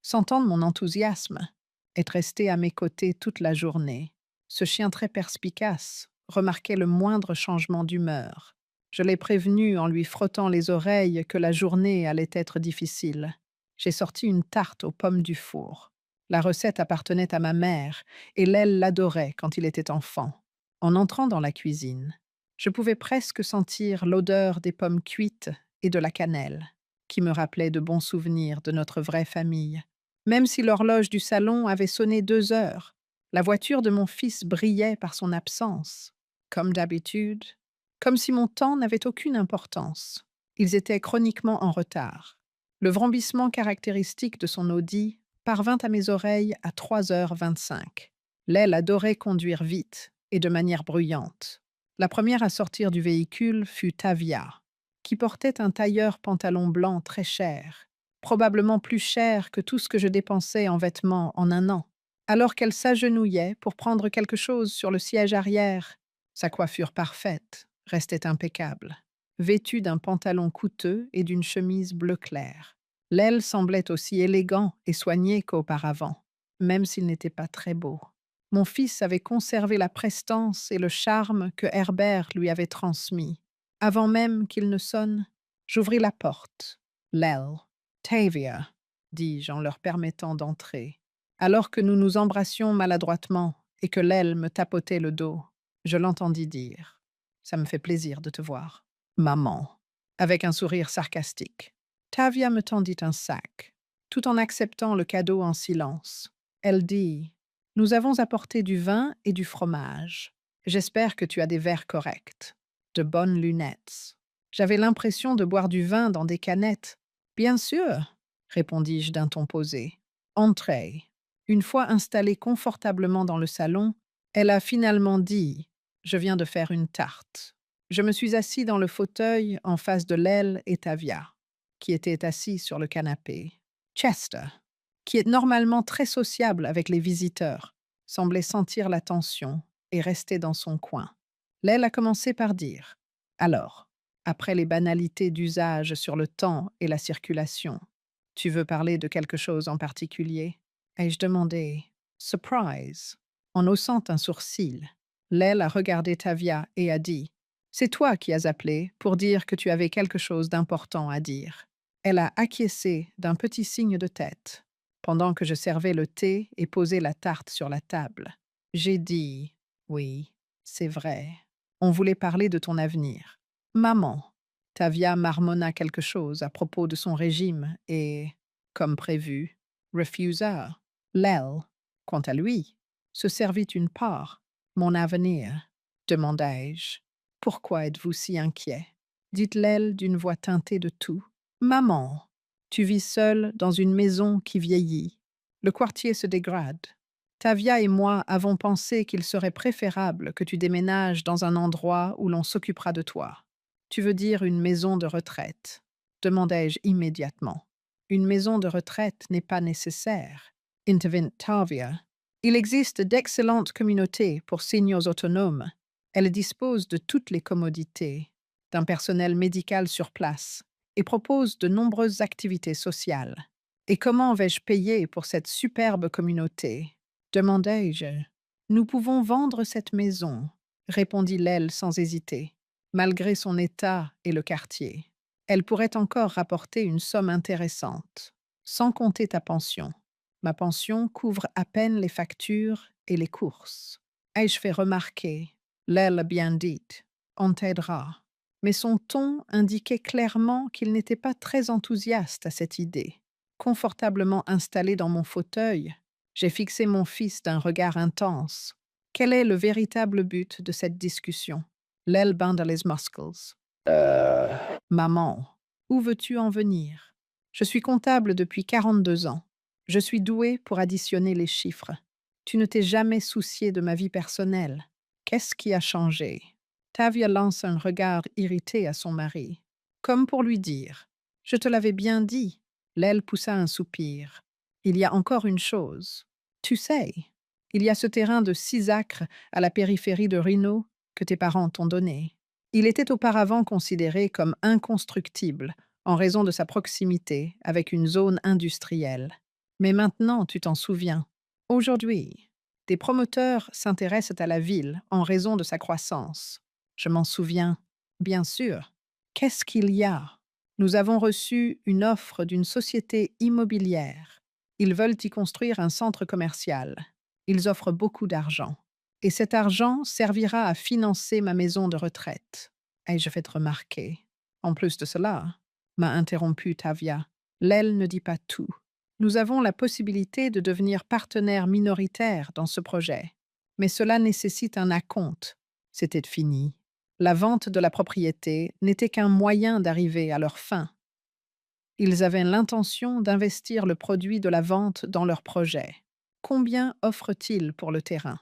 sentant mon enthousiasme, est resté à mes côtés toute la journée. Ce chien très perspicace remarquait le moindre changement d'humeur. Je l'ai prévenu en lui frottant les oreilles que la journée allait être difficile. J'ai sorti une tarte aux pommes du four. La recette appartenait à ma mère et Lel l'adorait quand il était enfant. En entrant dans la cuisine, je pouvais presque sentir l'odeur des pommes cuites et de la cannelle, qui me rappelait de bons souvenirs de notre vraie famille. Même si l'horloge du salon avait sonné 2 heures, la voiture de mon fils brillait par son absence. Comme d'habitude, comme si mon temps n'avait aucune importance. Ils étaient chroniquement en retard. Le vrombissement caractéristique de son Audi parvint à mes oreilles à 3h25. L'aile adorait conduire vite et de manière bruyante. La première à sortir du véhicule fut Tavia, qui portait un tailleur pantalon blanc très cher, probablement plus cher que tout ce que je dépensais en vêtements en un an. Alors qu'elle s'agenouillait pour prendre quelque chose sur le siège arrière, sa coiffure parfaite restait impeccable, vêtue d'un pantalon coûteux et d'une chemise bleu clair. L'aile semblait aussi élégant et soigné qu'auparavant, même s'il n'était pas très beau. Mon fils avait conservé la prestance et le charme que Herbert lui avait transmis. Avant même qu'il ne sonne, j'ouvris la porte. Lel, Tavia, dis-je en leur permettant d'entrer. Alors que nous nous embrassions maladroitement et que Lel me tapotait le dos, je l'entendis dire: Ça me fait plaisir de te voir, maman, avec un sourire sarcastique. Tavia me tendit un sac, tout en acceptant le cadeau en silence. Elle dit: Nous avons apporté du vin et du fromage. J'espère que tu as des verres corrects, de bonnes lunettes. J'avais l'impression de boire du vin dans des canettes. Bien sûr, répondis-je d'un ton posé. Entrez. Une fois installée confortablement dans le salon, elle a finalement dit: Je viens de faire une tarte. Je me suis assis dans le fauteuil en face de Lel et Tavia, qui étaient assis sur le canapé. Chester, qui est normalement très sociable avec les visiteurs, semblait sentir la tension et rester dans son coin. Lel a commencé par dire: Alors, après les banalités d'usage sur le temps et la circulation, tu veux parler de quelque chose en particulier? Ai-je demandé. Surprise. En haussant un sourcil, Lel a regardé Tavia et a dit: C'est toi qui as appelé pour dire que tu avais quelque chose d'important à dire. Elle a acquiescé d'un petit signe de tête, pendant que je servais le thé et posais la tarte sur la table. J'ai dit: Oui, c'est vrai. On voulait parler de ton avenir. Maman. Tavia marmonna quelque chose à propos de son régime et, comme prévu, refusa. Lel, quant à lui, se servit une part. Mon avenir, demandai-je. Pourquoi êtes-vous si inquiet? dit-elle d'une voix teintée de tout. Maman, tu vis seule dans une maison qui vieillit. Le quartier se dégrade. Tavia et moi avons pensé qu'il serait préférable que tu déménages dans un endroit où l'on s'occupera de toi. Tu veux dire une maison de retraite? Demandai-je immédiatement. Une maison de retraite n'est pas nécessaire, intervint Tavia. Il existe d'excellentes communautés pour seniors autonomes. Elles disposent de toutes les commodités, d'un personnel médical sur place et proposent de nombreuses activités sociales. Et comment vais-je payer pour cette superbe communauté? Demandai-je. Nous pouvons vendre cette maison, répondit Lel sans hésiter, malgré son état et le quartier. Elle pourrait encore rapporter une somme intéressante, sans compter ta pension. Ma pension couvre à peine les factures et les courses. Ai-je fait remarquer? Lel a bien dit. On t'aidera. Mais son ton indiquait clairement qu'il n'était pas très enthousiaste à cette idée. Confortablement installé dans mon fauteuil, j'ai fixé mon fils d'un regard intense. Quel est le véritable but de cette discussion? Lel banda les muscles. Maman, où veux-tu en venir? Je suis comptable depuis 42 ans. Je suis douée pour additionner les chiffres. Tu ne t'es jamais soucié de ma vie personnelle. Qu'est-ce qui a changé? Tavia lance un regard irrité à son mari, comme pour lui dire « Je te l'avais bien dit ». Lel poussa un soupir. « Il y a encore une chose. Tu sais, il y a ce terrain de 6 acres à la périphérie de Reno que tes parents t'ont donné. Il était auparavant considéré comme inconstructible en raison de sa proximité avec une zone industrielle. Mais maintenant, tu t'en souviens. Aujourd'hui, des promoteurs s'intéressent à la ville en raison de sa croissance. Je m'en souviens. Bien sûr. Qu'est-ce qu'il y a? Nous avons reçu une offre d'une société immobilière. Ils veulent y construire un centre commercial. Ils offrent beaucoup d'argent. Et cet argent servira à financer ma maison de retraite. Ai-je fait remarquer? En plus de cela, m'a interrompu Tavia, Lel ne dit pas tout. Nous avons la possibilité de devenir partenaire minoritaire dans ce projet. Mais cela nécessite un acompte. C'était fini. La vente de la propriété n'était qu'un moyen d'arriver à leur fin. Ils avaient l'intention d'investir le produit de la vente dans leur projet. Combien offre-t-il pour le terrain?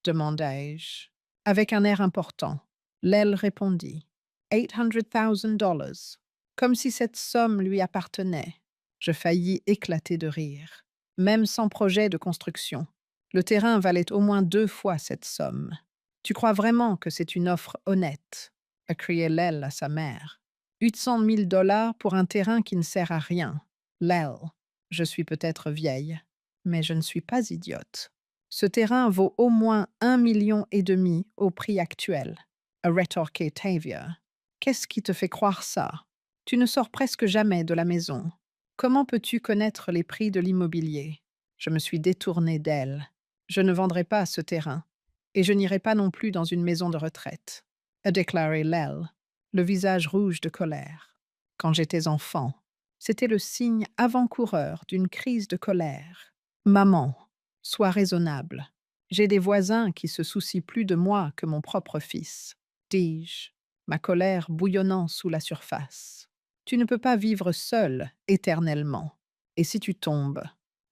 Demandai-je. Avec un air important, Lel répondit. $800,000. Comme si cette somme lui appartenait. Je faillis éclater de rire. Même sans projet de construction, le terrain valait au moins 2 fois cette somme. Tu crois vraiment que c'est une offre honnête? A crié Lel à sa mère. $800,000 pour un terrain qui ne sert à rien. Lel, je suis peut-être vieille, mais je ne suis pas idiote. Ce terrain vaut au moins 1,5 million au prix actuel, a rétorqué Tavia. Qu'est-ce qui te fait croire ça? Tu ne sors presque jamais de la maison. Comment peux-tu connaître les prix de l'immobilier? Je me suis détournée d'elle. Je ne vendrai pas ce terrain, et je n'irai pas non plus dans une maison de retraite, a déclaré Lel, le visage rouge de colère. Quand j'étais enfant, c'était le signe avant-coureur d'une crise de colère. Maman, sois raisonnable. J'ai des voisins qui se soucient plus de moi que mon propre fils, dis-je, ma colère bouillonnant sous la surface. Tu ne peux pas vivre seul éternellement. Et si tu tombes?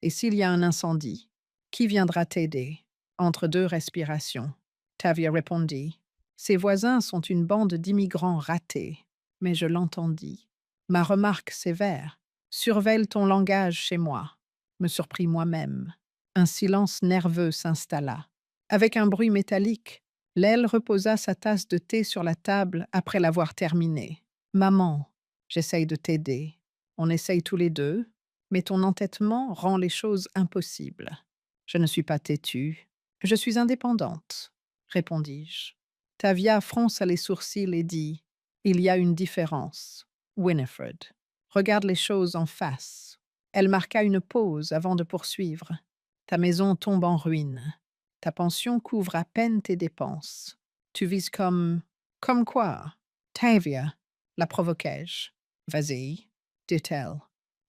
Et s'il y a un incendie? Qui viendra t'aider? Entre 2 respirations, Tavia répondit. Ses voisins sont une bande d'immigrants ratés. Mais je l'entendis. Ma remarque sévère, surveille ton langage chez moi, me surprit moi-même. Un silence nerveux s'installa. Avec un bruit métallique, Lel reposa sa tasse de thé sur la table après l'avoir terminée. Maman, j'essaye de t'aider. On essaye tous les deux, mais ton entêtement rend les choses impossibles. Je ne suis pas têtue. Je suis indépendante, répondis-je. Tavia fronça les sourcils et dit « Il y a une différence. Winifred, regarde les choses en face. » Elle marqua une pause avant de poursuivre. « Ta maison tombe en ruine. Ta pension couvre à peine tes dépenses. Tu vises comme… Comme quoi? Tavia, la provoquai-je. Vas-y, dit-elle,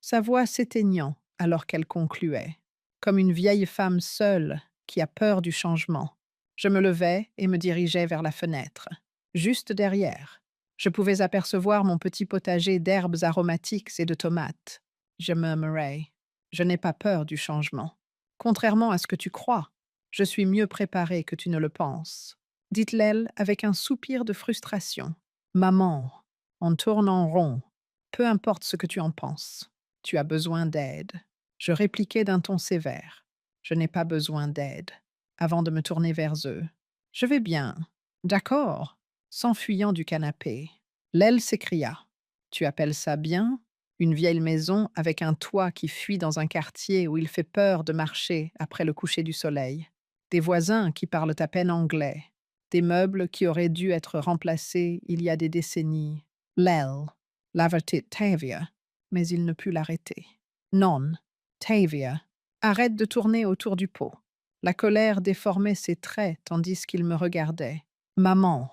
sa voix s'éteignant alors qu'elle concluait, comme une vieille femme seule qui a peur du changement. Je me levai et me dirigeai vers la fenêtre. Juste derrière, Je pouvais apercevoir mon petit potager d'herbes aromatiques et de tomates. Je murmurai. Je n'ai pas peur du changement. Contrairement à ce que tu crois, je suis mieux préparée que tu ne le penses. Dit-elle avec un soupir de frustration. Maman, on tourne en rond. Peu importe ce que tu en penses. Tu as besoin d'aide. Je répliquai d'un ton sévère. Je n'ai pas besoin d'aide. Avant de me tourner vers eux. Je vais bien. D'accord. S'enfuyant du canapé. L'aile s'écria. Tu appelles ça bien? Une vieille maison avec un toit qui fuit dans un quartier où il fait peur de marcher après le coucher du soleil. Des voisins qui parlent à peine anglais. Des meubles qui auraient dû être remplacés il y a des décennies. L'aile l'avertit Tavia, mais il ne put l'arrêter. Non, Tavia, arrête de tourner autour du pot. La colère déformait ses traits tandis qu'il me regardait. Maman,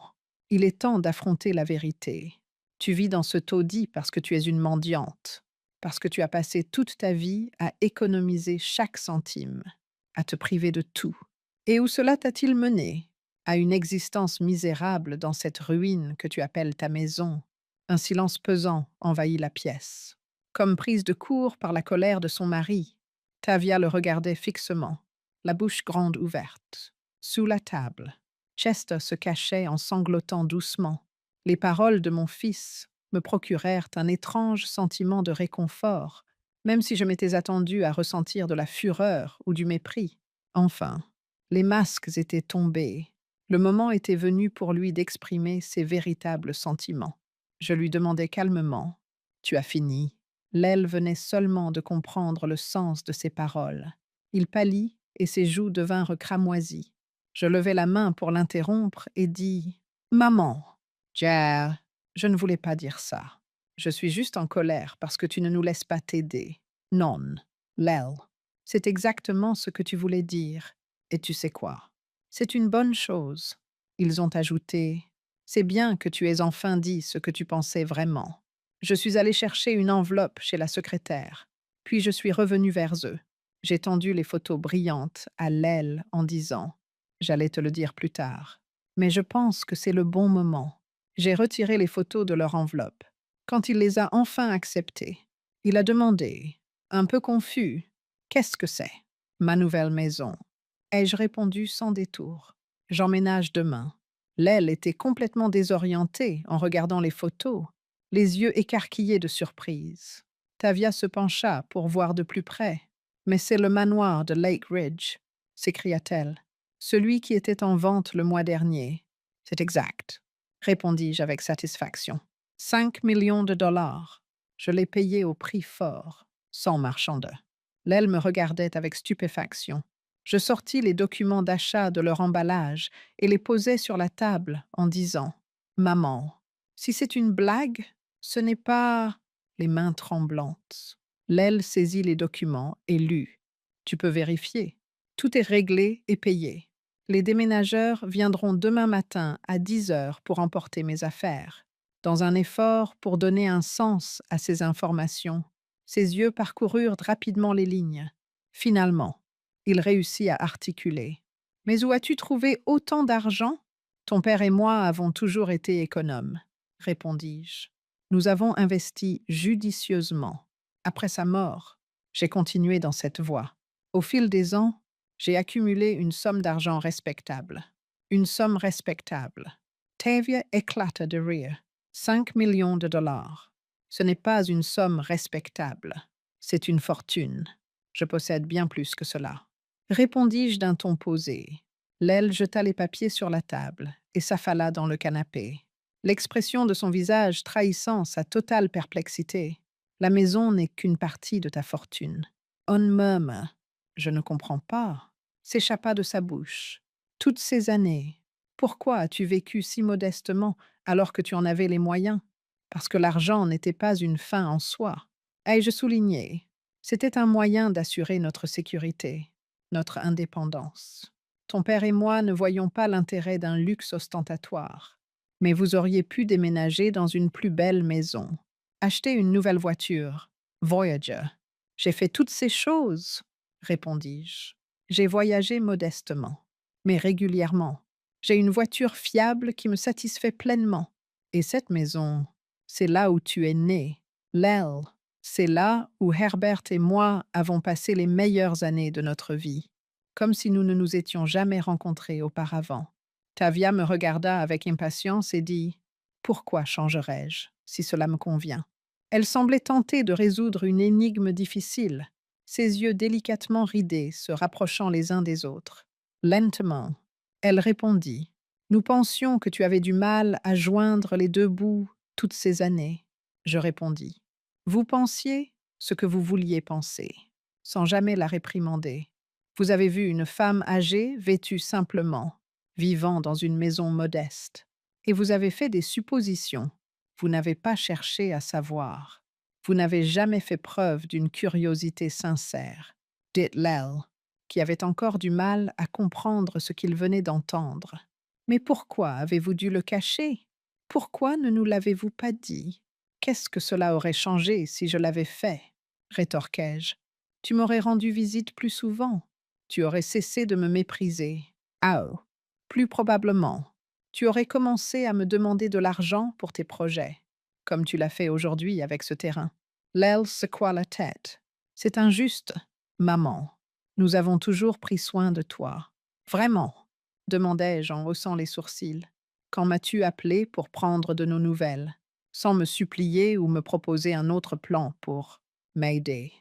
il est temps d'affronter la vérité. Tu vis dans ce taudis parce que tu es une mendiante, parce que tu as passé toute ta vie à économiser chaque centime, à te priver de tout. Et où cela t'a-t-il mené? À une existence misérable dans cette ruine que tu appelles ta maison. Un silence pesant envahit la pièce. Comme prise de court par la colère de son mari, Tavia le regardait fixement, la bouche grande ouverte. Sous la table, Chester se cachait en sanglotant doucement. Les paroles de mon fils me procurèrent un étrange sentiment de réconfort, même si je m'étais attendue à ressentir de la fureur ou du mépris. Enfin, les masques étaient tombés. Le moment était venu pour lui d'exprimer ses véritables sentiments. Je lui demandai calmement. Tu as fini. L'aile venait seulement de comprendre le sens de ses paroles. Il pâlit et ses joues devinrent cramoisies. Je levai la main pour l'interrompre et dis Maman, Jer, je ne voulais pas dire ça. Je suis juste en colère parce que tu ne nous laisses pas t'aider. Non, l'aile. C'est exactement ce que tu voulais dire. Et tu sais quoi? C'est une bonne chose. Ils ont ajouté c'est bien que tu aies enfin dit ce que tu pensais vraiment. Je suis allé chercher une enveloppe chez la secrétaire, puis je suis revenu vers eux. J'ai tendu les photos brillantes à l'aile en disant j'allais te le dire plus tard. Mais je pense que c'est le bon moment. J'ai retiré les photos de leur enveloppe. Quand il les a enfin acceptées, il a demandé, un peu confus, qu'est-ce que c'est? Ma nouvelle maison. Ai-je répondu sans détour. J'emménage demain. L'aile était complètement désorientée en regardant les photos, les yeux écarquillés de surprise. Tavia se pencha pour voir de plus près. Mais c'est le manoir de Lake Ridge, s'écria-t-elle. Celui qui était en vente le mois dernier. C'est exact, répondis-je avec satisfaction. 5 millions de dollars. Je l'ai payé au prix fort, sans marchandeur. L'aile me regardait avec stupéfaction. Je sortis les documents d'achat de leur emballage et les posai sur la table en disant Maman, si c'est une blague, ce n'est pas. Les mains tremblantes. L'aile saisit les documents et lut. Tu peux vérifier. Tout est réglé et payé. Les déménageurs viendront demain matin à 10 heures pour emporter mes affaires. Dans un effort pour donner un sens à ces informations, ses yeux parcoururent rapidement les lignes. Finalement, il réussit à articuler. Mais où as-tu trouvé autant d'argent? Ton père et moi avons toujours été économes, répondis-je. Nous avons investi judicieusement. Après sa mort, j'ai continué dans cette voie. Au fil des ans, j'ai accumulé une somme d'argent respectable. Une somme respectable. Tavia éclata de rire. 5 millions de dollars. Ce n'est pas une somme respectable. C'est une fortune. Je possède bien plus que cela. Répondis-je d'un ton posé. L'aile jeta les papiers sur la table et s'affala dans le canapé. L'expression de son visage trahissant sa totale perplexité. La maison n'est qu'une partie de ta fortune. On murmure. Je ne comprends pas. S'échappa de sa bouche. Toutes ces années, pourquoi as-tu vécu si modestement alors que tu en avais les moyens? Parce que l'argent n'était pas une fin en soi. Ai-je souligné? C'était un moyen d'assurer notre sécurité, notre indépendance. Ton père et moi ne voyions pas l'intérêt d'un luxe ostentatoire. Mais vous auriez pu déménager dans une plus belle maison, acheter une nouvelle voiture, Voyager. J'ai fait toutes ces choses, répondis-je. J'ai voyagé modestement, mais régulièrement. J'ai une voiture fiable qui me satisfait pleinement. Et cette maison, c'est là où tu es né. L'aile, c'est là où Herbert et moi avons passé les meilleures années de notre vie, comme si nous ne nous étions jamais rencontrés auparavant. Tavia me regarda avec impatience et dit: Pourquoi changerais-je, si cela me convient? Elle semblait tenter de résoudre une énigme difficile, ses yeux délicatement ridés se rapprochant les uns des autres. Lentement, elle répondit: Nous pensions que tu avais du mal à joindre les deux bouts toutes ces années. Je répondis: Vous pensiez ce que vous vouliez penser, sans jamais la réprimander. Vous avez vu une femme âgée, vêtue simplement, vivant dans une maison modeste, et vous avez fait des suppositions. Vous n'avez pas cherché à savoir. Vous n'avez jamais fait preuve d'une curiosité sincère. Dit Lel, qui avait encore du mal à comprendre ce qu'il venait d'entendre. Mais pourquoi avez-vous dû le cacher? Pourquoi ne nous l'avez-vous pas dit? Qu'est-ce que cela aurait changé si je l'avais fait? Rétorquai-je. Tu m'aurais rendu visite plus souvent. Tu aurais cessé de me mépriser. Ah oh, plus probablement. Tu aurais commencé à me demander de l'argent pour tes projets, comme tu l'as fait aujourd'hui avec ce terrain. Lel secoua la tête. C'est injuste, maman. Nous avons toujours pris soin de toi. Vraiment? Demandai-je en haussant les sourcils. Quand m'as-tu appelé pour prendre de nos nouvelles, sans me supplier ou me proposer un autre plan pour m'aider,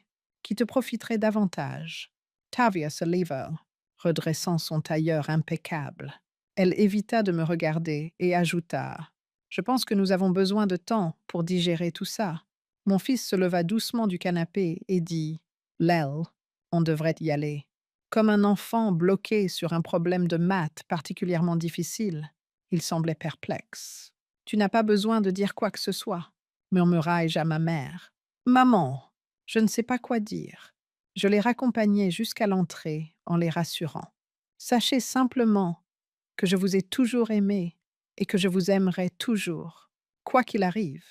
qui te profiterait davantage? Tavia se leva, redressant son tailleur impeccable. Elle évita de me regarder et ajouta: Je pense que nous avons besoin de temps pour digérer tout ça. Mon fils se leva doucement du canapé et dit: Lel, on devrait y aller. Comme un enfant bloqué sur un problème de maths particulièrement difficile, il semblait perplexe. Tu n'as pas besoin de dire quoi que ce soit, murmurai-je à ma mère. Maman, je ne sais pas quoi dire. Je les raccompagnai jusqu'à l'entrée en les rassurant. Sachez simplement que je vous ai toujours aimé et que je vous aimerai toujours, quoi qu'il arrive.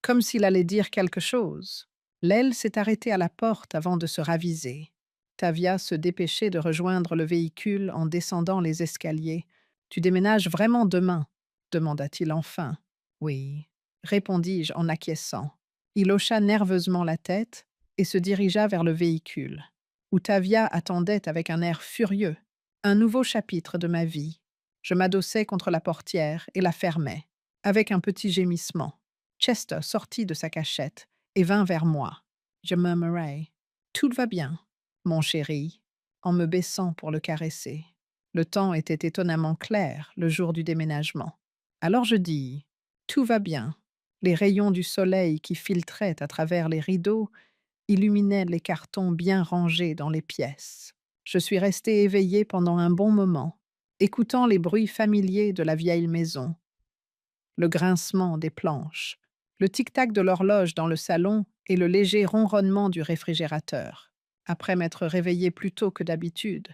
Comme s'il allait dire quelque chose. L'aile s'est arrêtée à la porte avant de se raviser. Tavia se dépêchait de rejoindre le véhicule en descendant les escaliers. Tu déménages vraiment demain? Demanda-t-il enfin. Oui, répondis-je en acquiesçant. Il hocha nerveusement la tête et se dirigea vers le véhicule, où Tavia attendait avec un air furieux. Un nouveau chapitre de ma vie. Je m'adossai contre la portière et la fermai, avec un petit gémissement. Chester sortit de sa cachette et vint vers moi. Je murmurai: Tout va bien, mon chéri, en me baissant pour le caresser. Le temps était étonnamment clair le jour du déménagement. Alors je dis: Tout va bien. Les rayons du soleil qui filtraient à travers les rideaux illuminaient les cartons bien rangés dans les pièces. Je suis resté éveillé pendant un bon moment, écoutant les bruits familiers de la vieille maison, le grincement des planches, le tic-tac de l'horloge dans le salon et le léger ronronnement du réfrigérateur. Après m'être réveillé plus tôt que d'habitude,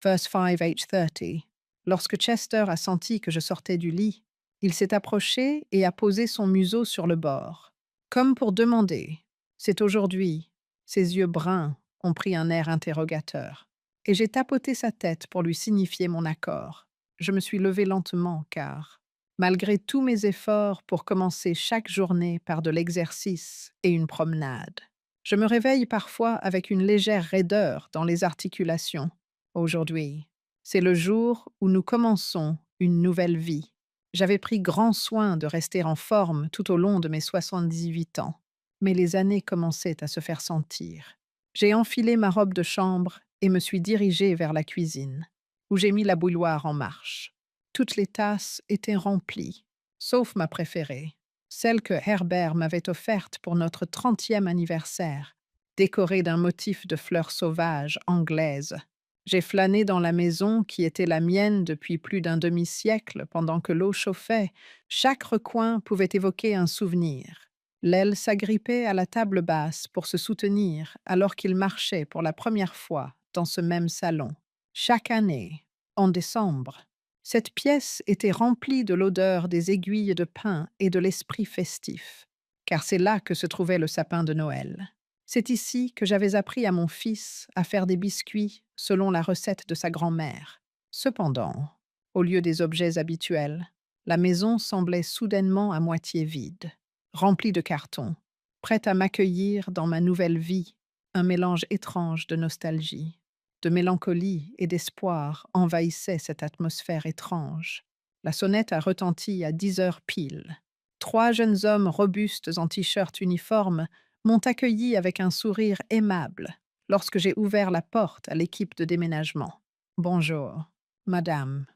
verse 5h30, lorsque Chester a senti que je sortais du lit, il s'est approché et a posé son museau sur le bord, comme pour demander: C'est aujourd'hui? Ses yeux bruns ont pris un air interrogateur, et j'ai tapoté sa tête pour lui signifier mon accord. Je me suis levé lentement car, malgré tous mes efforts pour commencer chaque journée par de l'exercice et une promenade, je me réveille parfois avec une légère raideur dans les articulations. Aujourd'hui, c'est le jour où nous commençons une nouvelle vie. J'avais pris grand soin de rester en forme tout au long de mes 78 ans, mais les années commençaient à se faire sentir. J'ai enfilé ma robe de chambre et me suis dirigée vers la cuisine, où j'ai mis la bouilloire en marche. Toutes les tasses étaient remplies, sauf ma préférée, celle que Herbert m'avait offerte pour notre 30e anniversaire, décorée d'un motif de fleurs sauvages anglaises. J'ai flâné dans la maison qui était la mienne depuis plus d'un demi-siècle pendant que l'eau chauffait. Chaque recoin pouvait évoquer un souvenir. L'aile s'agrippait à la table basse pour se soutenir alors qu'il marchait pour la première fois dans ce même salon. Chaque année, en décembre, cette pièce était remplie de l'odeur des aiguilles de pin et de l'esprit festif, car c'est là que se trouvait le sapin de Noël. C'est ici que j'avais appris à mon fils à faire des biscuits selon la recette de sa grand-mère. Cependant, au lieu des objets habituels, La maison semblait soudainement à moitié vide, remplie de cartons, prête à m'accueillir dans ma nouvelle vie. Un mélange étrange de nostalgie, de mélancolie et d'espoir envahissait cette atmosphère étrange. La sonnette a retenti à 10 heures pile. 3 jeunes hommes robustes en t-shirt uniforme m'ont accueilli avec un sourire aimable lorsque j'ai ouvert la porte à l'équipe de déménagement. Bonjour, madame,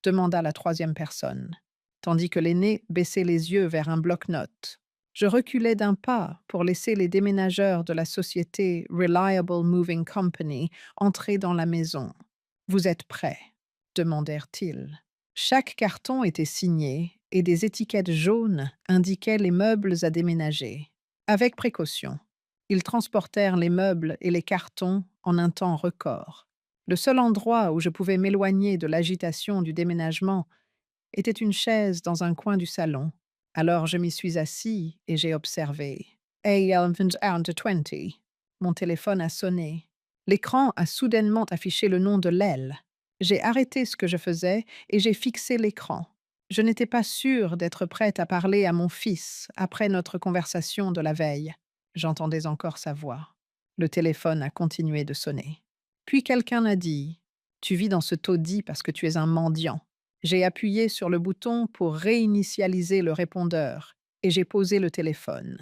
demanda la troisième personne, tandis que l'aîné baissait les yeux vers un bloc-notes. Je reculai d'un pas pour laisser les déménageurs de la société Reliable Moving Company entrer dans la maison. Vous êtes prêts? Demandèrent-ils. Chaque carton était signé et des étiquettes jaunes indiquaient les meubles à déménager. Avec précaution, ils transportèrent les meubles et les cartons en un temps record. Le seul endroit où je pouvais m'éloigner de l'agitation du déménagement était une chaise dans un coin du salon. Alors je m'y suis assis et j'ai observé. A1120. Mon téléphone a sonné. L'écran a soudainement affiché le nom de l'aile. J'ai arrêté ce que je faisais et j'ai fixé l'écran. Je n'étais pas sûre d'être prête à parler à mon fils après notre conversation de la veille. J'entendais encore sa voix. Le téléphone a continué de sonner. Puis quelqu'un a dit « Tu vis dans ce taudis parce que tu es un mendiant ». J'ai appuyé sur le bouton pour réinitialiser le répondeur et j'ai posé le téléphone.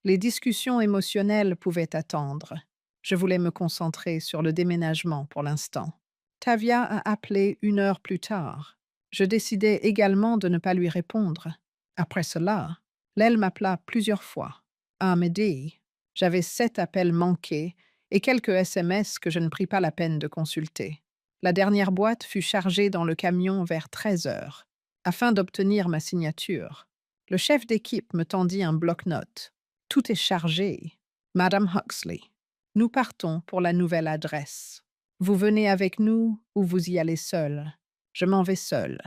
Les discussions émotionnelles pouvaient attendre. Je voulais me concentrer sur le déménagement pour l'instant. Tavia a appelé 1 heure plus tard. Je décidai également de ne pas lui répondre. Après cela, l'aile m'appela plusieurs fois. À midi, j'avais 7 appels manqués et quelques SMS que je ne pris pas la peine de consulter. La dernière boîte fut chargée dans le camion vers 13 heures, afin d'obtenir ma signature. Le chef d'équipe me tendit un bloc-notes. Tout est chargé. Madame Huxley, nous partons pour la nouvelle adresse. Vous venez avec nous ou vous y allez seul? Je m'en vais seul,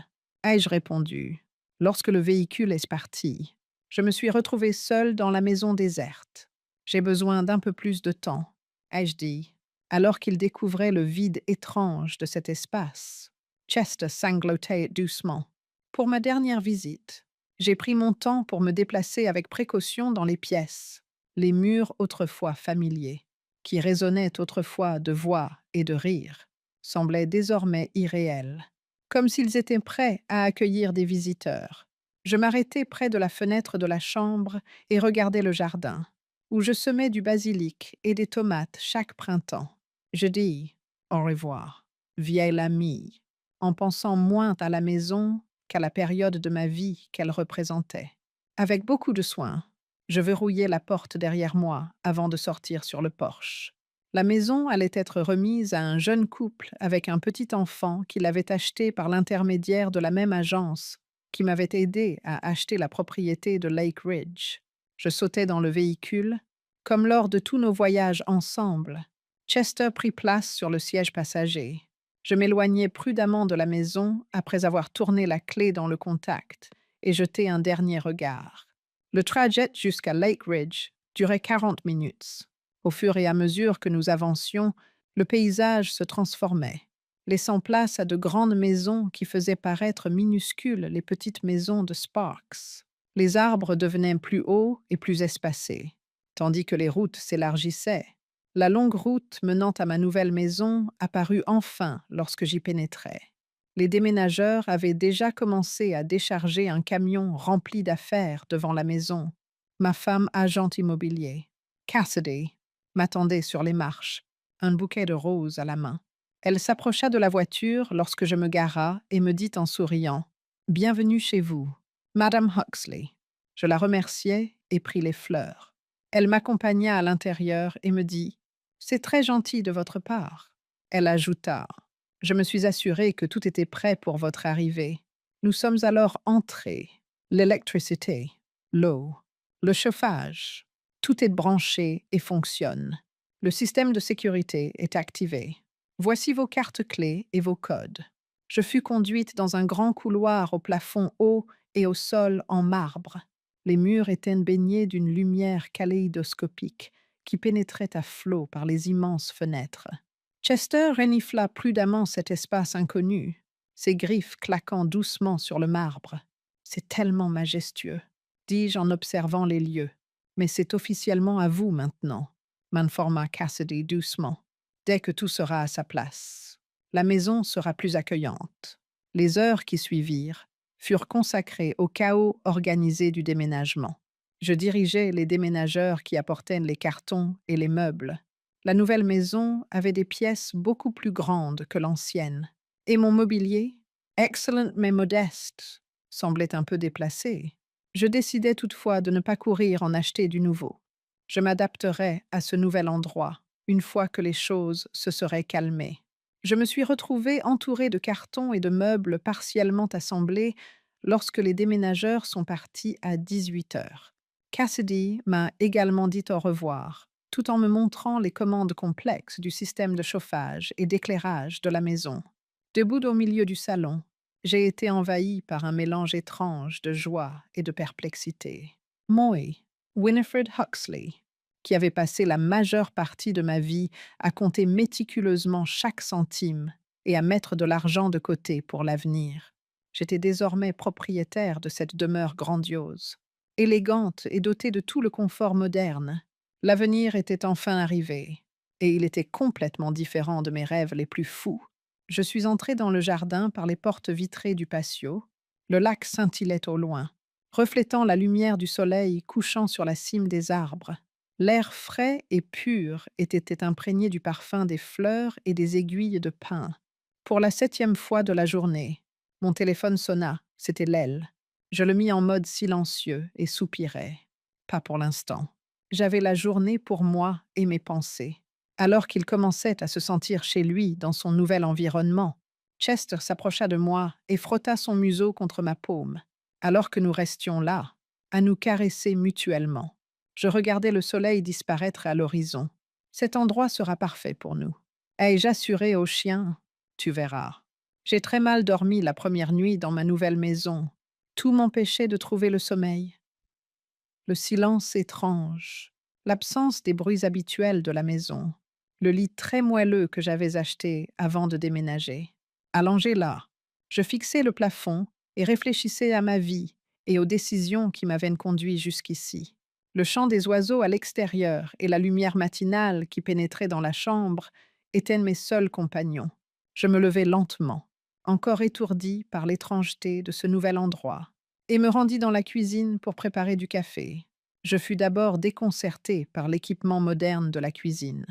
ai-je répondu. Lorsque le véhicule est parti, je me suis retrouvée seule dans la maison déserte. J'ai besoin d'un peu plus de temps, ai-je dit, alors qu'il découvrait le vide étrange de cet espace. Chester sanglotait doucement. Pour ma dernière visite, j'ai pris mon temps pour me déplacer avec précaution dans les pièces, les murs autrefois familiers, qui résonnaient autrefois de voix et de rires, semblaient désormais irréels, comme s'ils étaient prêts à accueillir des visiteurs. Je m'arrêtai près de la fenêtre de la chambre et regardai le jardin, où je semais du basilic et des tomates chaque printemps. Je dis au revoir, vieille amie, en pensant moins à la maison qu'à la période de ma vie qu'elle représentait. Avec beaucoup de soin, je verrouillai la porte derrière moi avant de sortir sur le porche. La maison allait être remise à un jeune couple avec un petit enfant qu'il avait acheté par l'intermédiaire de la même agence qui m'avait aidé à acheter la propriété de Lake Ridge. Je sautai dans le véhicule. Comme lors de tous nos voyages ensemble, Chester prit place sur le siège passager. Je m'éloignai prudemment de la maison après avoir tourné la clé dans le contact et jeté un dernier regard. Le trajet jusqu'à Lake Ridge durait 40 minutes. Au fur et à mesure que nous avancions, le paysage se transformait, laissant place à de grandes maisons qui faisaient paraître minuscules les petites maisons de Sparks. Les arbres devenaient plus hauts et plus espacés, tandis que les routes s'élargissaient. La longue route menant à ma nouvelle maison apparut enfin lorsque j'y pénétrais. Les déménageurs avaient déjà commencé à décharger un camion rempli d'affaires devant la maison. Ma femme agent immobilier, Cassidy, m'attendait sur les marches, un bouquet de roses à la main. Elle s'approcha de la voiture lorsque je me gara et me dit en souriant « Bienvenue chez vous, Madame Huxley ». Je la remerciai et pris les fleurs. Elle m'accompagna à l'intérieur et me dit « C'est très gentil de votre part ». Elle ajouta « Je me suis assurée que tout était prêt pour votre arrivée. Nous sommes alors entrés. L'électricité, l'eau, le chauffage, tout est branché et fonctionne. Le système de sécurité est activé. Voici vos cartes clés et vos codes. » Je fus conduite dans un grand couloir au plafond haut et au sol en marbre. Les murs étaient baignés d'une lumière kaléidoscopique qui pénétrait à flots par les immenses fenêtres. Chester renifla prudemment cet espace inconnu, ses griffes claquant doucement sur le marbre. C'est tellement majestueux, dis-je en observant les lieux. Mais c'est officiellement à vous maintenant, m'informa Cassidy doucement, dès que tout sera à sa place. La maison sera plus accueillante. Les heures qui suivirent furent consacrées au chaos organisé du déménagement. Je dirigeais les déménageurs qui apportaient les cartons et les meubles. La nouvelle maison avait des pièces beaucoup plus grandes que l'ancienne, et mon mobilier, excellent mais modeste, semblait un peu déplacé. Je décidai toutefois de ne pas courir en acheter du nouveau. Je m'adapterais à ce nouvel endroit une fois que les choses se seraient calmées. Je me suis retrouvée entourée de cartons et de meubles partiellement assemblés lorsque les déménageurs sont partis à 18 heures. Cassidy m'a également dit au revoir, tout en me montrant les commandes complexes du système de chauffage et d'éclairage de la maison. Debout au milieu du salon, j'ai été envahie par un mélange étrange de joie et de perplexité. Moi, Winifred Huxley, qui avait passé la majeure partie de ma vie à compter méticuleusement chaque centime et à mettre de l'argent de côté pour l'avenir. J'étais désormais propriétaire de cette demeure grandiose, élégante et dotée de tout le confort moderne. L'avenir était enfin arrivé, et il était complètement différent de mes rêves les plus fous. Je suis entré dans le jardin par les portes vitrées du patio. Le lac scintillait au loin, reflétant la lumière du soleil couchant sur la cime des arbres. L'air frais et pur était imprégné du parfum des fleurs et des aiguilles de pin. Pour la 7e fois de la journée, mon téléphone sonna, c'était l'aile. Je le mis en mode silencieux et soupirai. Pas pour l'instant. J'avais la journée pour moi et mes pensées. Alors qu'il commençait à se sentir chez lui dans son nouvel environnement, Chester s'approcha de moi et frotta son museau contre ma paume, alors que nous restions là, à nous caresser mutuellement. Je regardais le soleil disparaître à l'horizon. Cet endroit sera parfait pour nous. Ai-je assuré au chien? Tu verras. J'ai très mal dormi la première nuit dans ma nouvelle maison. Tout m'empêchait de trouver le sommeil. Le silence étrange, l'absence des bruits habituels de la maison, le lit très moelleux que j'avais acheté avant de déménager. Allongé là, je fixais le plafond et réfléchissais à ma vie et aux décisions qui m'avaient conduit jusqu'ici. Le chant des oiseaux à l'extérieur et la lumière matinale qui pénétrait dans la chambre étaient mes seuls compagnons. Je me levai lentement, encore étourdi par l'étrangeté de ce nouvel endroit, et me rendis dans la cuisine pour préparer du café. Je fus d'abord déconcerté par l'équipement moderne de la cuisine.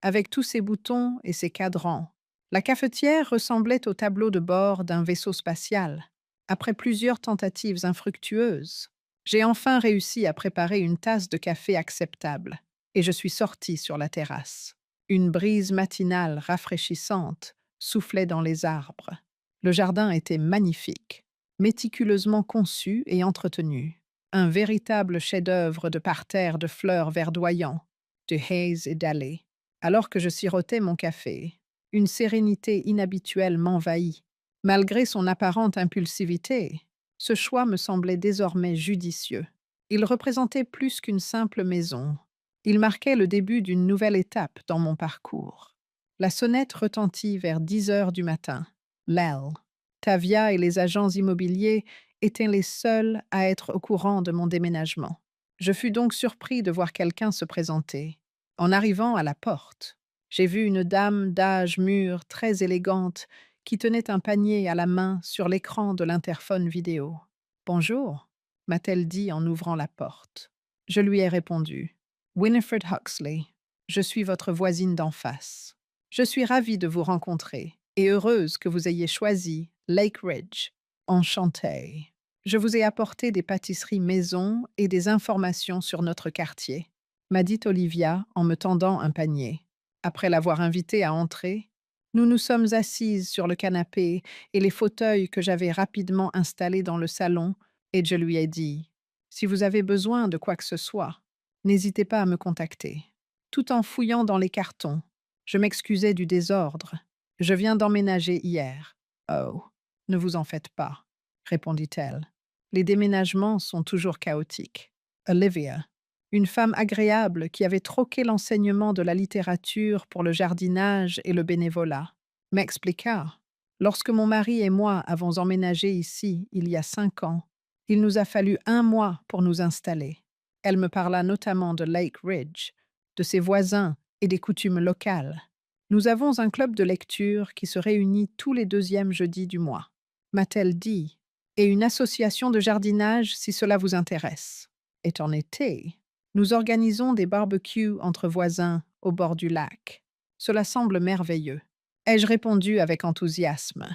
Avec tous ses boutons et ses cadrans, la cafetière ressemblait au tableau de bord d'un vaisseau spatial. Après plusieurs tentatives infructueuses, j'ai enfin réussi à préparer une tasse de café acceptable, et je suis sorti sur la terrasse. Une brise matinale rafraîchissante soufflait dans les arbres. Le jardin était magnifique, méticuleusement conçu et entretenu. Un véritable chef-d'œuvre de parterre de fleurs verdoyants, de haies et d'allées. Alors que je sirotais mon café, une sérénité inhabituelle m'envahit. Malgré son apparente impulsivité, ce choix me semblait désormais judicieux. Il représentait plus qu'une simple maison. Il marquait le début d'une nouvelle étape dans mon parcours. La sonnette retentit vers 10 heures du matin. L'L. Tavia et les agents immobiliers étaient les seuls à être au courant de mon déménagement. Je fus donc surpris de voir quelqu'un se présenter. En arrivant à la porte, j'ai vu une dame d'âge mûr, très élégante, qui tenait un panier à la main sur l'écran de l'interphone vidéo. « Bonjour », m'a-t-elle dit en ouvrant la porte. Je lui ai répondu. « Winifred Huxley, je suis votre voisine d'en face. Je suis ravie de vous rencontrer et heureuse que vous ayez choisi Lake Ridge. Enchantée. Je vous ai apporté des pâtisseries maison et des informations sur notre quartier, » m'a dit Olivia en me tendant un panier. Après l'avoir invitée à entrer, nous nous sommes assises sur le canapé et les fauteuils que j'avais rapidement installés dans le salon, et je lui ai dit « Si vous avez besoin de quoi que ce soit, n'hésitez pas à me contacter. » Tout en fouillant dans les cartons, je m'excusais du désordre. « Je viens d'emménager hier. »« Oh, ne vous en faites pas, » répondit-elle. « Les déménagements sont toujours chaotiques. » Olivia, une femme agréable qui avait troqué l'enseignement de la littérature pour le jardinage et le bénévolat, m'expliqua. Lorsque mon mari et moi avons emménagé ici il y a 5 ans, Il nous a fallu 1 mois pour nous installer. Elle me parla notamment de Lake Ridge, de ses voisins et des coutumes locales. Nous avons un club de lecture qui se réunit tous les deuxièmes jeudis du mois, m'a-t-elle dit, et une association de jardinage si cela vous intéresse. Et en été, nous organisons des barbecues entre voisins au bord du lac. Cela semble merveilleux. Ai-je répondu avec enthousiasme.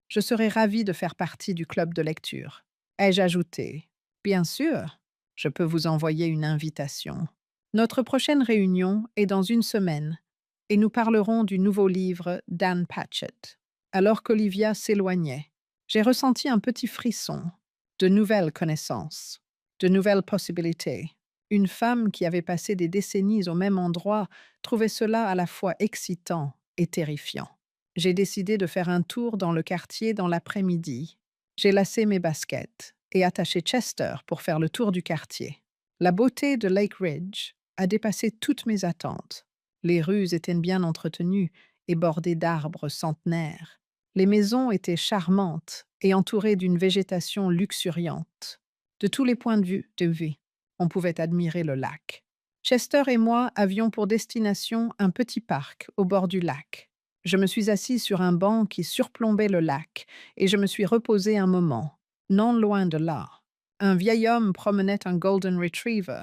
Je serais ravie de faire partie du club de lecture. Ai-je ajouté. Bien sûr, je peux vous envoyer une invitation. Notre prochaine réunion est dans une semaine et nous parlerons du nouveau livre d'Anne Patchett. Alors qu'Olivia s'éloignait, j'ai ressenti un petit frisson, de nouvelles connaissances, de nouvelles possibilités. Une femme qui avait passé des décennies au même endroit trouvait cela à la fois excitant et terrifiant. J'ai décidé de faire un tour dans le quartier dans l'après-midi. J'ai lacé mes baskets et attaché Chester pour faire le tour du quartier. La beauté de Lake Ridge a dépassé toutes mes attentes. Les rues étaient bien entretenues et bordées d'arbres centenaires. Les maisons étaient charmantes et entourées d'une végétation luxuriante. De tous les points de vue, on pouvait admirer le lac. Chester et moi avions pour destination un petit parc au bord du lac. Je me suis assis sur un banc qui surplombait le lac et je me suis reposé un moment. Non loin de là, un vieil homme promenait un Golden Retriever.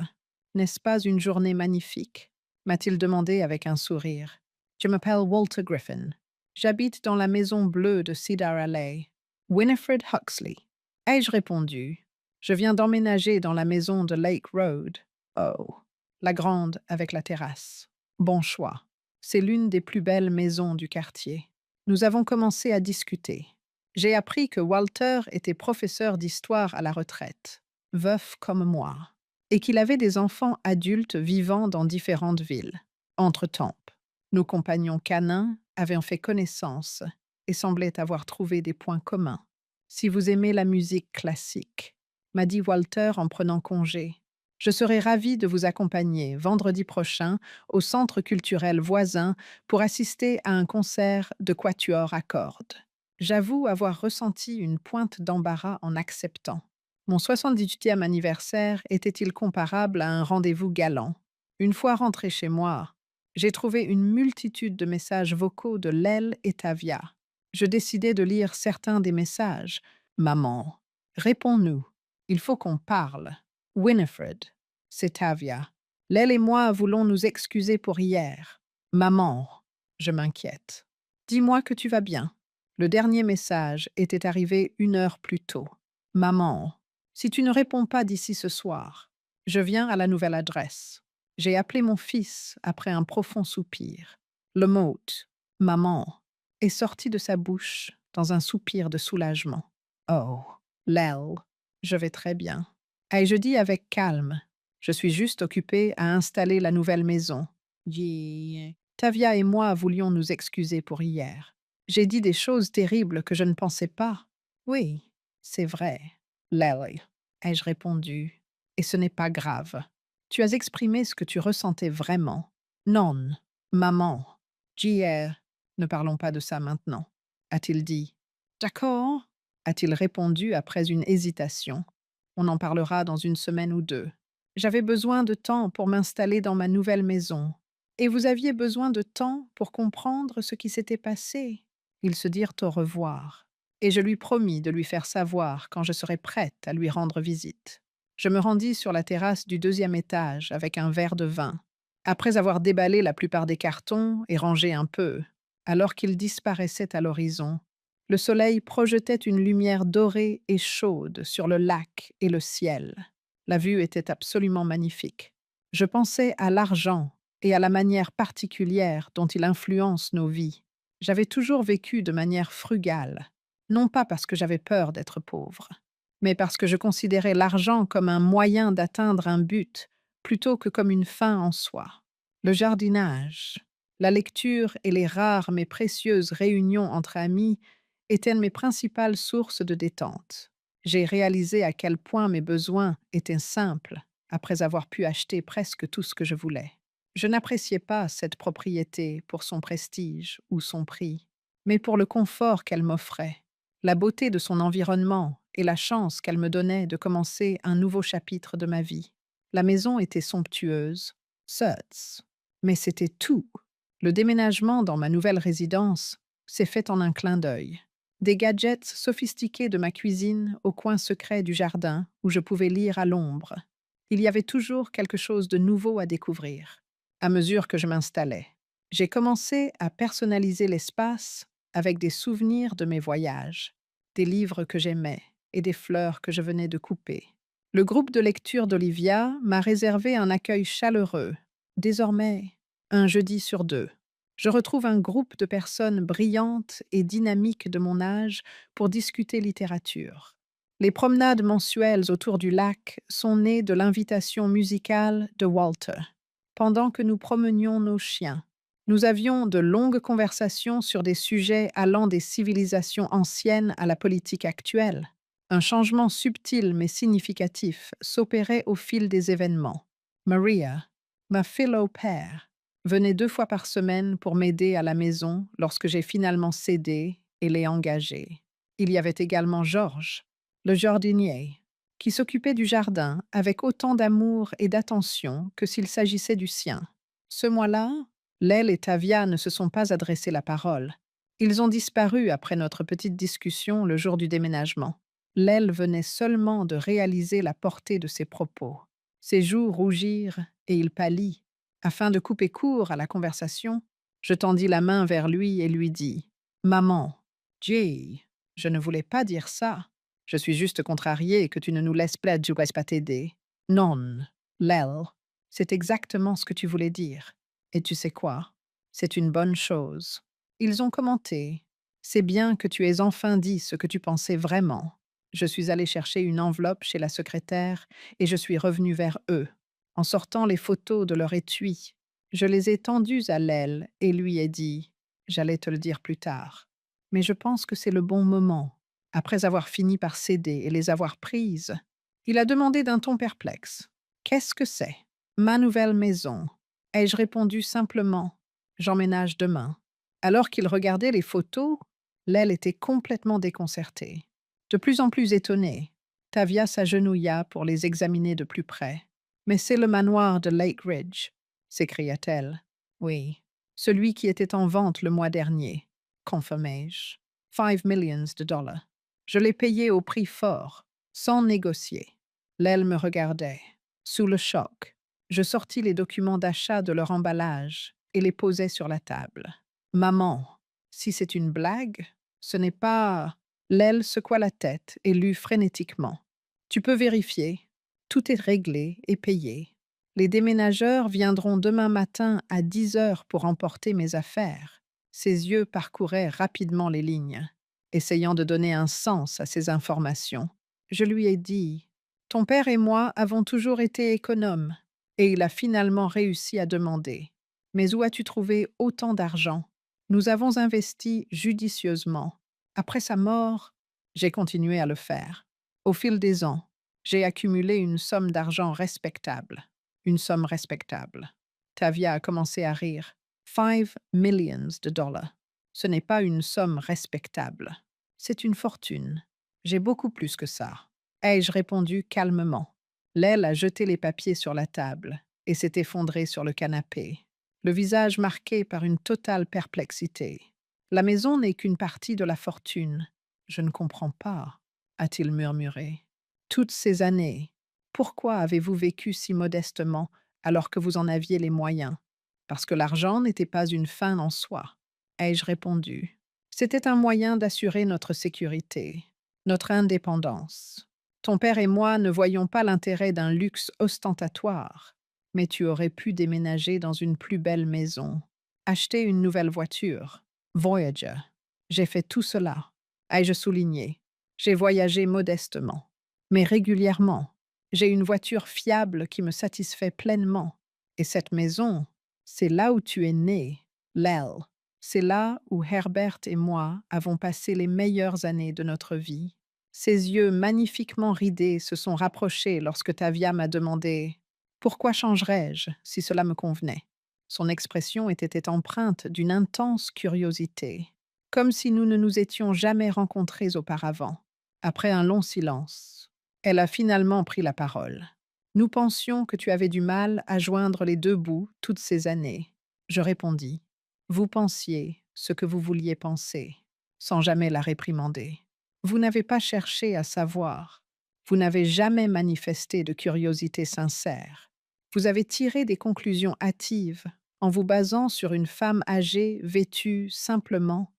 N'est-ce pas une journée magnifique? M'a-t-il demandé avec un sourire. Je m'appelle Walter Griffin. J'habite dans la maison bleue de Cedar Alley. Winifred Huxley. Ai-je répondu. Je viens d'emménager dans la maison de Lake Road. Oh, la grande avec la terrasse. Bon choix. C'est l'une des plus belles maisons du quartier. Nous avons commencé à discuter. J'ai appris que Walter était professeur d'histoire à la retraite, veuf comme moi, et qu'il avait des enfants adultes vivant dans différentes villes. Entre-temps, nos compagnons canins avaient fait connaissance et semblaient avoir trouvé des points communs. Si vous aimez la musique classique, m'a dit Walter en prenant congé, je serai ravi de vous accompagner vendredi prochain au centre culturel voisin pour assister à un concert de quatuor à cordes. J'avoue avoir ressenti une pointe d'embarras en acceptant. Mon 78e anniversaire était-il comparable à un rendez-vous galant? Une fois rentré chez moi, j'ai trouvé une multitude de messages vocaux de Lel et Tavia. Je décidai de lire certains des messages. Maman, réponds-nous. Il faut qu'on parle. Winifred, c'est Tavia. Lel et moi voulons nous excuser pour hier. Maman, je m'inquiète. Dis-moi que tu vas bien. Le dernier message était arrivé 1 heure plus tôt. Maman, si tu ne réponds pas d'ici ce soir, je viens à la nouvelle adresse. J'ai appelé mon fils après un profond soupir. Le mot « maman » est sorti de sa bouche dans un soupir de soulagement. Oh, Lel, je vais très bien. Et je dis avec calme, je suis juste occupée à installer la nouvelle maison. Tavia et moi voulions nous excuser pour hier. J'ai dit des choses terribles que je ne pensais pas. Oui, c'est vrai. Lel, ai-je répondu, et ce n'est pas grave. Tu as exprimé ce que tu ressentais vraiment. Non, maman. JR, ne parlons pas de ça maintenant, a-t-il dit. D'accord, a-t-il répondu après une hésitation. On en parlera dans 1 semaine ou 2. J'avais besoin de temps pour m'installer dans ma nouvelle maison. Et vous aviez besoin de temps pour comprendre ce qui s'était passé. Ils se dirent au revoir, et je lui promis de lui faire savoir quand je serais prête à lui rendre visite. Je me rendis sur la terrasse du 2e étage avec un verre de vin. Après avoir déballé la plupart des cartons et rangé un peu, alors qu'ils disparaissaient à l'horizon, le soleil projetait une lumière dorée et chaude sur le lac et le ciel. La vue était absolument magnifique. Je pensais à l'argent et à la manière particulière dont il influence nos vies. J'avais toujours vécu de manière frugale, non pas parce que j'avais peur d'être pauvre, mais parce que je considérais l'argent comme un moyen d'atteindre un but plutôt que comme une fin en soi. Le jardinage, la lecture et les rares mais précieuses réunions entre amis étaient mes principales sources de détente. J'ai réalisé à quel point mes besoins étaient simples après avoir pu acheter presque tout ce que je voulais. Je n'appréciais pas cette propriété pour son prestige ou son prix, mais pour le confort qu'elle m'offrait, la beauté de son environnement et la chance qu'elle me donnait de commencer un nouveau chapitre de ma vie. La maison était somptueuse, certes, mais c'était tout. Le déménagement dans ma nouvelle résidence s'est fait en un clin d'œil. Des gadgets sophistiqués de ma cuisine au coin secret du jardin où je pouvais lire à l'ombre. Il y avait toujours quelque chose de nouveau à découvrir. À mesure que je m'installais, j'ai commencé à personnaliser l'espace avec des souvenirs de mes voyages, des livres que j'aimais et des fleurs que je venais de couper. Le groupe de lecture d'Olivia m'a réservé un accueil chaleureux. Désormais, un jeudi sur deux, je retrouve un groupe de personnes brillantes et dynamiques de mon âge pour discuter littérature. Les promenades mensuelles autour du lac sont nées de l'invitation musicale de Walter. Pendant que nous promenions nos chiens, nous avions de longues conversations sur des sujets allant des civilisations anciennes à la politique actuelle. Un changement subtil mais significatif s'opérait au fil des événements. Maria, ma fille au père, venait 2 fois par semaine pour m'aider à la maison lorsque j'ai finalement cédé et l'ai engagée. Il y avait également Georges, le jardinier, qui s'occupait du jardin avec autant d'amour et d'attention que s'il s'agissait du sien. Ce mois-là, Lel et Tavia ne se sont pas adressé la parole. Ils ont disparu après notre petite discussion le jour du déménagement. Lel venait seulement de réaliser la portée de ses propos. Ses joues rougirent et il pâlit. Afin de couper court à la conversation, je tendis la main vers lui et lui dis « Maman, Jay, je ne voulais pas dire ça. Je suis juste contrariée que tu ne nous laisses pas, je ne pas t'aider. Non, Lel, c'est exactement ce que tu voulais dire. Et tu sais quoi? C'est une bonne chose. » Ils ont commenté « C'est bien que tu aies enfin dit ce que tu pensais vraiment. » Je suis allée chercher une enveloppe chez la secrétaire et je suis revenue vers eux. En sortant les photos de leur étui, je les ai tendues à Lel et lui ai dit « J'allais te le dire plus tard. Mais je pense que c'est le bon moment. » Après avoir fini par céder et les avoir prises, il a demandé d'un ton perplexe « Qu'est-ce que c'est? » « Ma nouvelle maison. » Ai-je répondu simplement « J'emménage demain. » Alors qu'il regardait les photos, Lel était complètement déconcertée. De plus en plus étonnée, Tavia s'agenouilla pour les examiner de plus près. « Mais c'est le manoir de Lake Ridge, » s'écria-t-elle. « Oui, celui qui était en vente le mois dernier, confirmai-je. 5 millions de dollars. Je l'ai payé au prix fort, sans négocier. » Lel me regardait. Sous le choc, je sortis les documents d'achat de leur emballage et les posai sur la table. « Maman, si c'est une blague, ce n'est pas… » Lel secoua la tête et lut frénétiquement. « Tu peux vérifier. Tout est réglé et payé. Les déménageurs viendront demain matin à 10 heures pour emporter mes affaires. » Ses yeux parcouraient rapidement les lignes, essayant de donner un sens à ces informations. Je lui ai dit « Ton père et moi avons toujours été économes. » Et il a finalement réussi à demander « Mais où as-tu trouvé autant d'argent? » Nous avons investi judicieusement. Après sa mort, j'ai continué à le faire. Au fil des ans, j'ai accumulé une somme d'argent respectable. Une somme respectable. Tavia a commencé à rire. 5 millions de dollars. Ce n'est pas une somme respectable. C'est une fortune. J'ai beaucoup plus que ça. Ai-je répondu calmement. Lel a jeté les papiers sur la table et s'est effondré sur le canapé, le visage marqué par une totale perplexité. La maison n'est qu'une partie de la fortune. Je ne comprends pas, a-t-il murmuré. Toutes ces années, pourquoi avez-vous vécu si modestement alors que vous en aviez les moyens? Parce que l'argent n'était pas une fin en soi, ai-je répondu. C'était un moyen d'assurer notre sécurité, notre indépendance. Ton père et moi ne voyions pas l'intérêt d'un luxe ostentatoire, mais tu aurais pu déménager dans une plus belle maison, acheter une nouvelle voiture. Voyager. J'ai fait tout cela, ai-je souligné. J'ai voyagé modestement, mais régulièrement. J'ai une voiture fiable qui me satisfait pleinement. Et cette maison, c'est là où tu es né, Lel. C'est là où Herbert et moi avons passé les meilleures années de notre vie. Ses yeux magnifiquement ridés se sont rapprochés lorsque Tavia m'a demandé « Pourquoi changerais-je si cela me convenait ?» Son expression était empreinte d'une intense curiosité, comme si nous ne nous étions jamais rencontrés auparavant. Après un long silence, elle a finalement pris la parole. Nous pensions que tu avais du mal à joindre les deux bouts toutes ces années. Je répondis. Vous pensiez ce que vous vouliez penser, sans jamais la réprimander. Vous n'avez pas cherché à savoir. Vous n'avez jamais manifesté de curiosité sincère. Vous avez tiré des conclusions hâtives en vous basant sur une femme âgée, vêtue simplement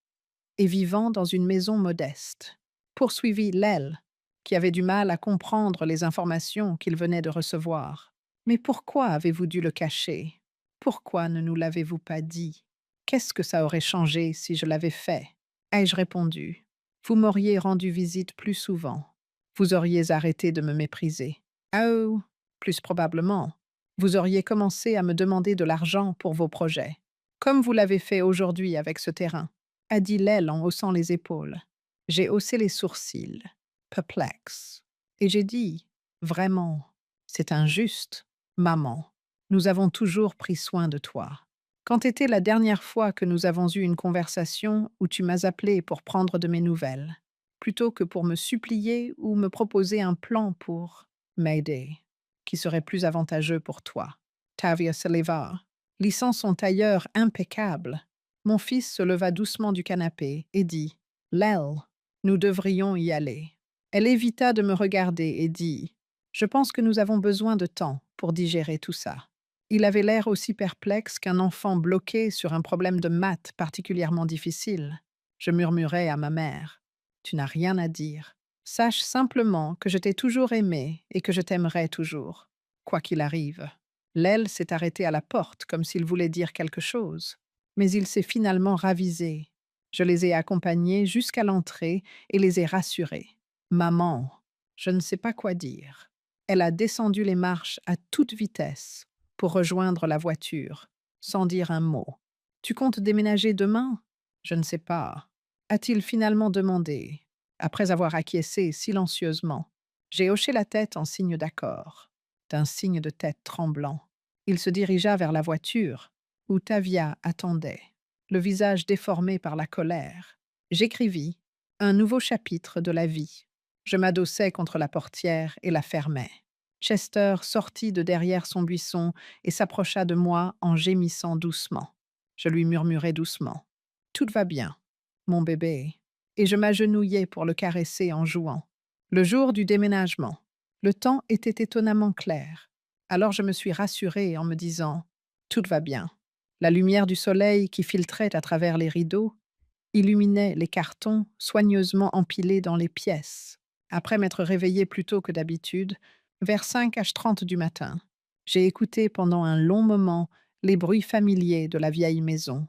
et vivant dans une maison modeste. Poursuivit l'aile, qui avait du mal à comprendre les informations qu'il venait de recevoir. Mais pourquoi avez-vous dû le cacher? Pourquoi ne nous l'avez-vous pas dit? Qu'est-ce que ça aurait changé si je l'avais fait? Ai-je répondu. Vous m'auriez rendu visite plus souvent. Vous auriez arrêté de me mépriser. Oh, plus probablement. Vous auriez commencé à me demander de l'argent pour vos projets, comme vous l'avez fait aujourd'hui avec ce terrain, a dit l'aile en haussant les épaules. J'ai haussé les sourcils, perplexe, et j'ai dit, vraiment, c'est injuste, maman. Nous avons toujours pris soin de toi. Quand était la dernière fois que nous avons eu une conversation où tu m'as appelé pour prendre de mes nouvelles, plutôt que pour me supplier ou me proposer un plan pour m'aider, qui serait plus avantageux pour toi? Tavia se leva, lissant son tailleur impeccable. Mon fils se leva doucement du canapé et dit « Lel, nous devrions y aller. » Elle évita de me regarder et dit « Je pense que nous avons besoin de temps pour digérer tout ça. » Il avait l'air aussi perplexe qu'un enfant bloqué sur un problème de maths particulièrement difficile. Je murmurai à ma mère « Tu n'as rien à dire. Sache simplement que je t'ai toujours aimé et que je t'aimerai toujours, quoi qu'il arrive. » L'aile s'est arrêté à la porte comme s'il voulait dire quelque chose, mais il s'est finalement ravisé. Je les ai accompagnés jusqu'à l'entrée et les ai rassurés. Maman, je ne sais pas quoi dire. Elle a descendu les marches à toute vitesse pour rejoindre la voiture, sans dire un mot. Tu comptes déménager demain? Je ne sais pas. A-t-il finalement demandé, après avoir acquiescé silencieusement. J'ai hoché la tête en signe d'accord, d'un signe de tête tremblant. Il se dirigea vers la voiture, où Tavia attendait, le visage déformé par la colère. J'écrivis un nouveau chapitre de la vie. Je m'adossai contre la portière et la fermai. Chester sortit de derrière son buisson et s'approcha de moi en gémissant doucement. Je lui murmurai doucement. « Tout va bien, mon bébé. » Et je m'agenouillai pour le caresser en jouant. Le jour du déménagement, le temps était étonnamment clair. Alors je me suis rassurée en me disant « Tout va bien ». La lumière du soleil qui filtrait à travers les rideaux illuminait les cartons soigneusement empilés dans les pièces. Après m'être réveillée plus tôt que d'habitude, vers 5h30 du matin, j'ai écouté pendant un long moment les bruits familiers de la vieille maison.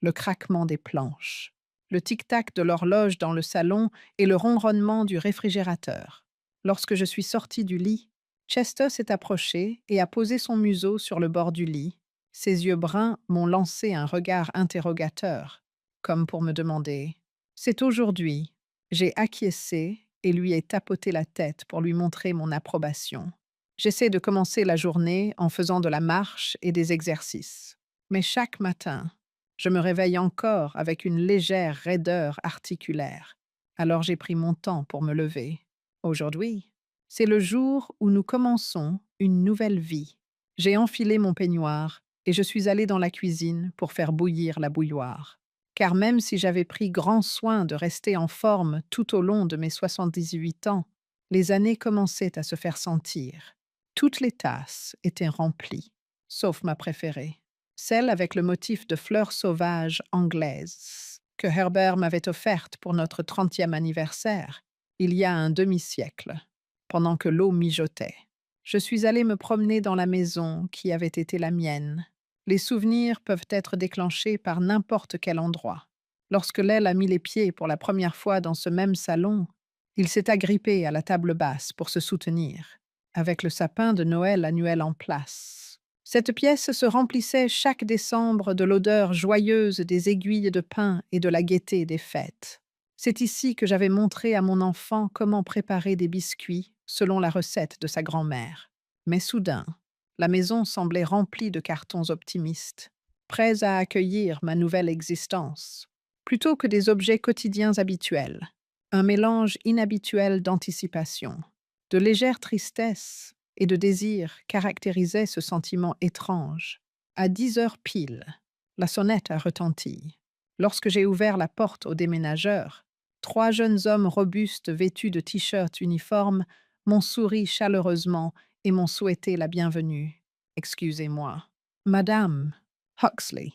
Le craquement des planches, le tic-tac de l'horloge dans le salon et le ronronnement du réfrigérateur. Lorsque je suis sortie du lit, Chester s'est approché et a posé son museau sur le bord du lit. Ses yeux bruns m'ont lancé un regard interrogateur, comme pour me demander « C'est aujourd'hui ». J'ai acquiescé et lui ai tapoté la tête pour lui montrer mon approbation. J'essaie de commencer la journée en faisant de la marche et des exercices. Mais chaque matin, je me réveille encore avec une légère raideur articulaire. Alors j'ai pris mon temps pour me lever. Aujourd'hui, c'est le jour où nous commençons une nouvelle vie. J'ai enfilé mon peignoir et je suis allée dans la cuisine pour faire bouillir la bouilloire. Car même si j'avais pris grand soin de rester en forme tout au long de mes 78 ans, les années commençaient à se faire sentir. Toutes les tasses étaient remplies, sauf ma préférée, celle avec le motif de fleurs sauvages anglaises que Herbert m'avait offerte pour notre 30e anniversaire, il y a un demi-siècle, pendant que l'eau mijotait. Je suis allée me promener dans la maison qui avait été la mienne. Les souvenirs peuvent être déclenchés par n'importe quel endroit. Lorsque l'aile a mis les pieds pour la première fois dans ce même salon, il s'est agrippé à la table basse pour se soutenir, avec le sapin de Noël annuel en place. Cette pièce se remplissait chaque décembre de l'odeur joyeuse des aiguilles de pain et de la gaieté des fêtes. C'est ici que j'avais montré à mon enfant comment préparer des biscuits selon la recette de sa grand-mère. Mais soudain, la maison semblait remplie de cartons optimistes, prêts à accueillir ma nouvelle existence. Plutôt que des objets quotidiens habituels, Un mélange inhabituel d'anticipation, de légère tristesse et de désir caractérisait ce sentiment étrange. À 10 heures pile, la sonnette a retenti. Lorsque j'ai ouvert la porte aux déménageurs, 3 jeunes hommes robustes vêtus de t-shirts uniformes m'ont souri chaleureusement et m'ont souhaité la bienvenue. Excusez-moi. Madame Huxley,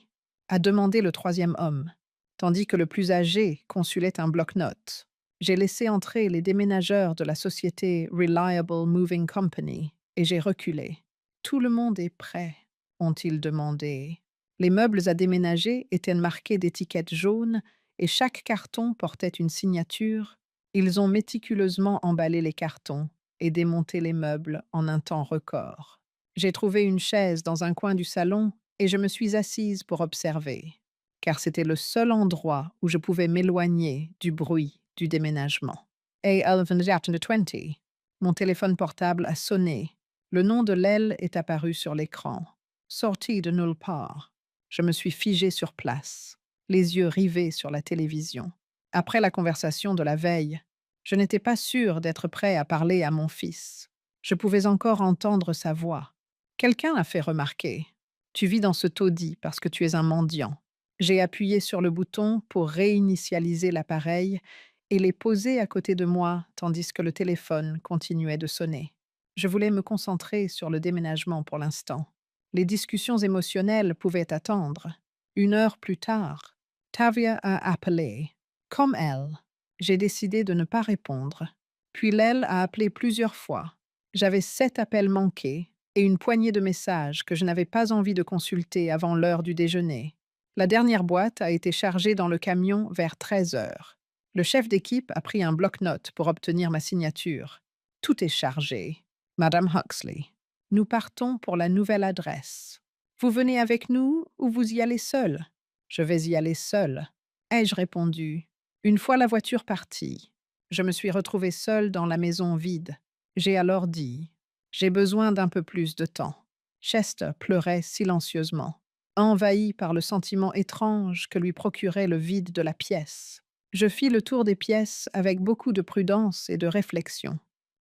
a demandé le troisième homme, tandis que le plus âgé consultait un bloc-notes. J'ai laissé entrer les déménageurs de la société Reliable Moving Company et j'ai reculé. Tout le monde est prêt, ont-ils demandé. Les meubles à déménager étaient marqués d'étiquettes jaunes et chaque carton portait une signature. Ils ont méticuleusement emballé les cartons et démonté les meubles en un temps record. J'ai trouvé une chaise dans un coin du salon et je me suis assise pour observer, car c'était le seul endroit où je pouvais m'éloigner du bruit du déménagement. A11:20. Mon téléphone portable a sonné. Le nom de l'aile est apparu sur l'écran. Sorti de nulle part. Je me suis figé sur place, les yeux rivés sur la télévision. Après la conversation de la veille, je n'étais pas sûr d'être prêt à parler à mon fils. Je pouvais encore entendre sa voix. Quelqu'un a fait remarquer. Tu vis dans ce taudis parce que tu es un mendiant. J'ai appuyé sur le bouton pour réinitialiser l'appareil et l'ai posé à côté de moi tandis que le téléphone continuait de sonner. Je voulais me concentrer sur le déménagement pour l'instant. Les discussions émotionnelles pouvaient attendre. 1 heure plus tard, Tavia a appelé. Comme elle, j'ai décidé de ne pas répondre. Puis Lel a appelé plusieurs fois. J'avais 7 appels manqués et une poignée de messages que je n'avais pas envie de consulter avant l'heure du déjeuner. La dernière boîte a été chargée dans le camion vers 13 heures. Le chef d'équipe a pris un bloc-notes pour obtenir ma signature. Tout est chargé. Madame Huxley, nous partons pour la nouvelle adresse. Vous venez avec nous ou vous y allez seul? Je vais y aller seul, ai-je répondu. Une fois la voiture partie, je me suis retrouvée seule dans la maison vide. J'ai alors dit: j'ai besoin d'un peu plus de temps. Chester pleurait silencieusement, envahi par le sentiment étrange que lui procurait le vide de la pièce. Je fis le tour des pièces avec beaucoup de prudence et de réflexion.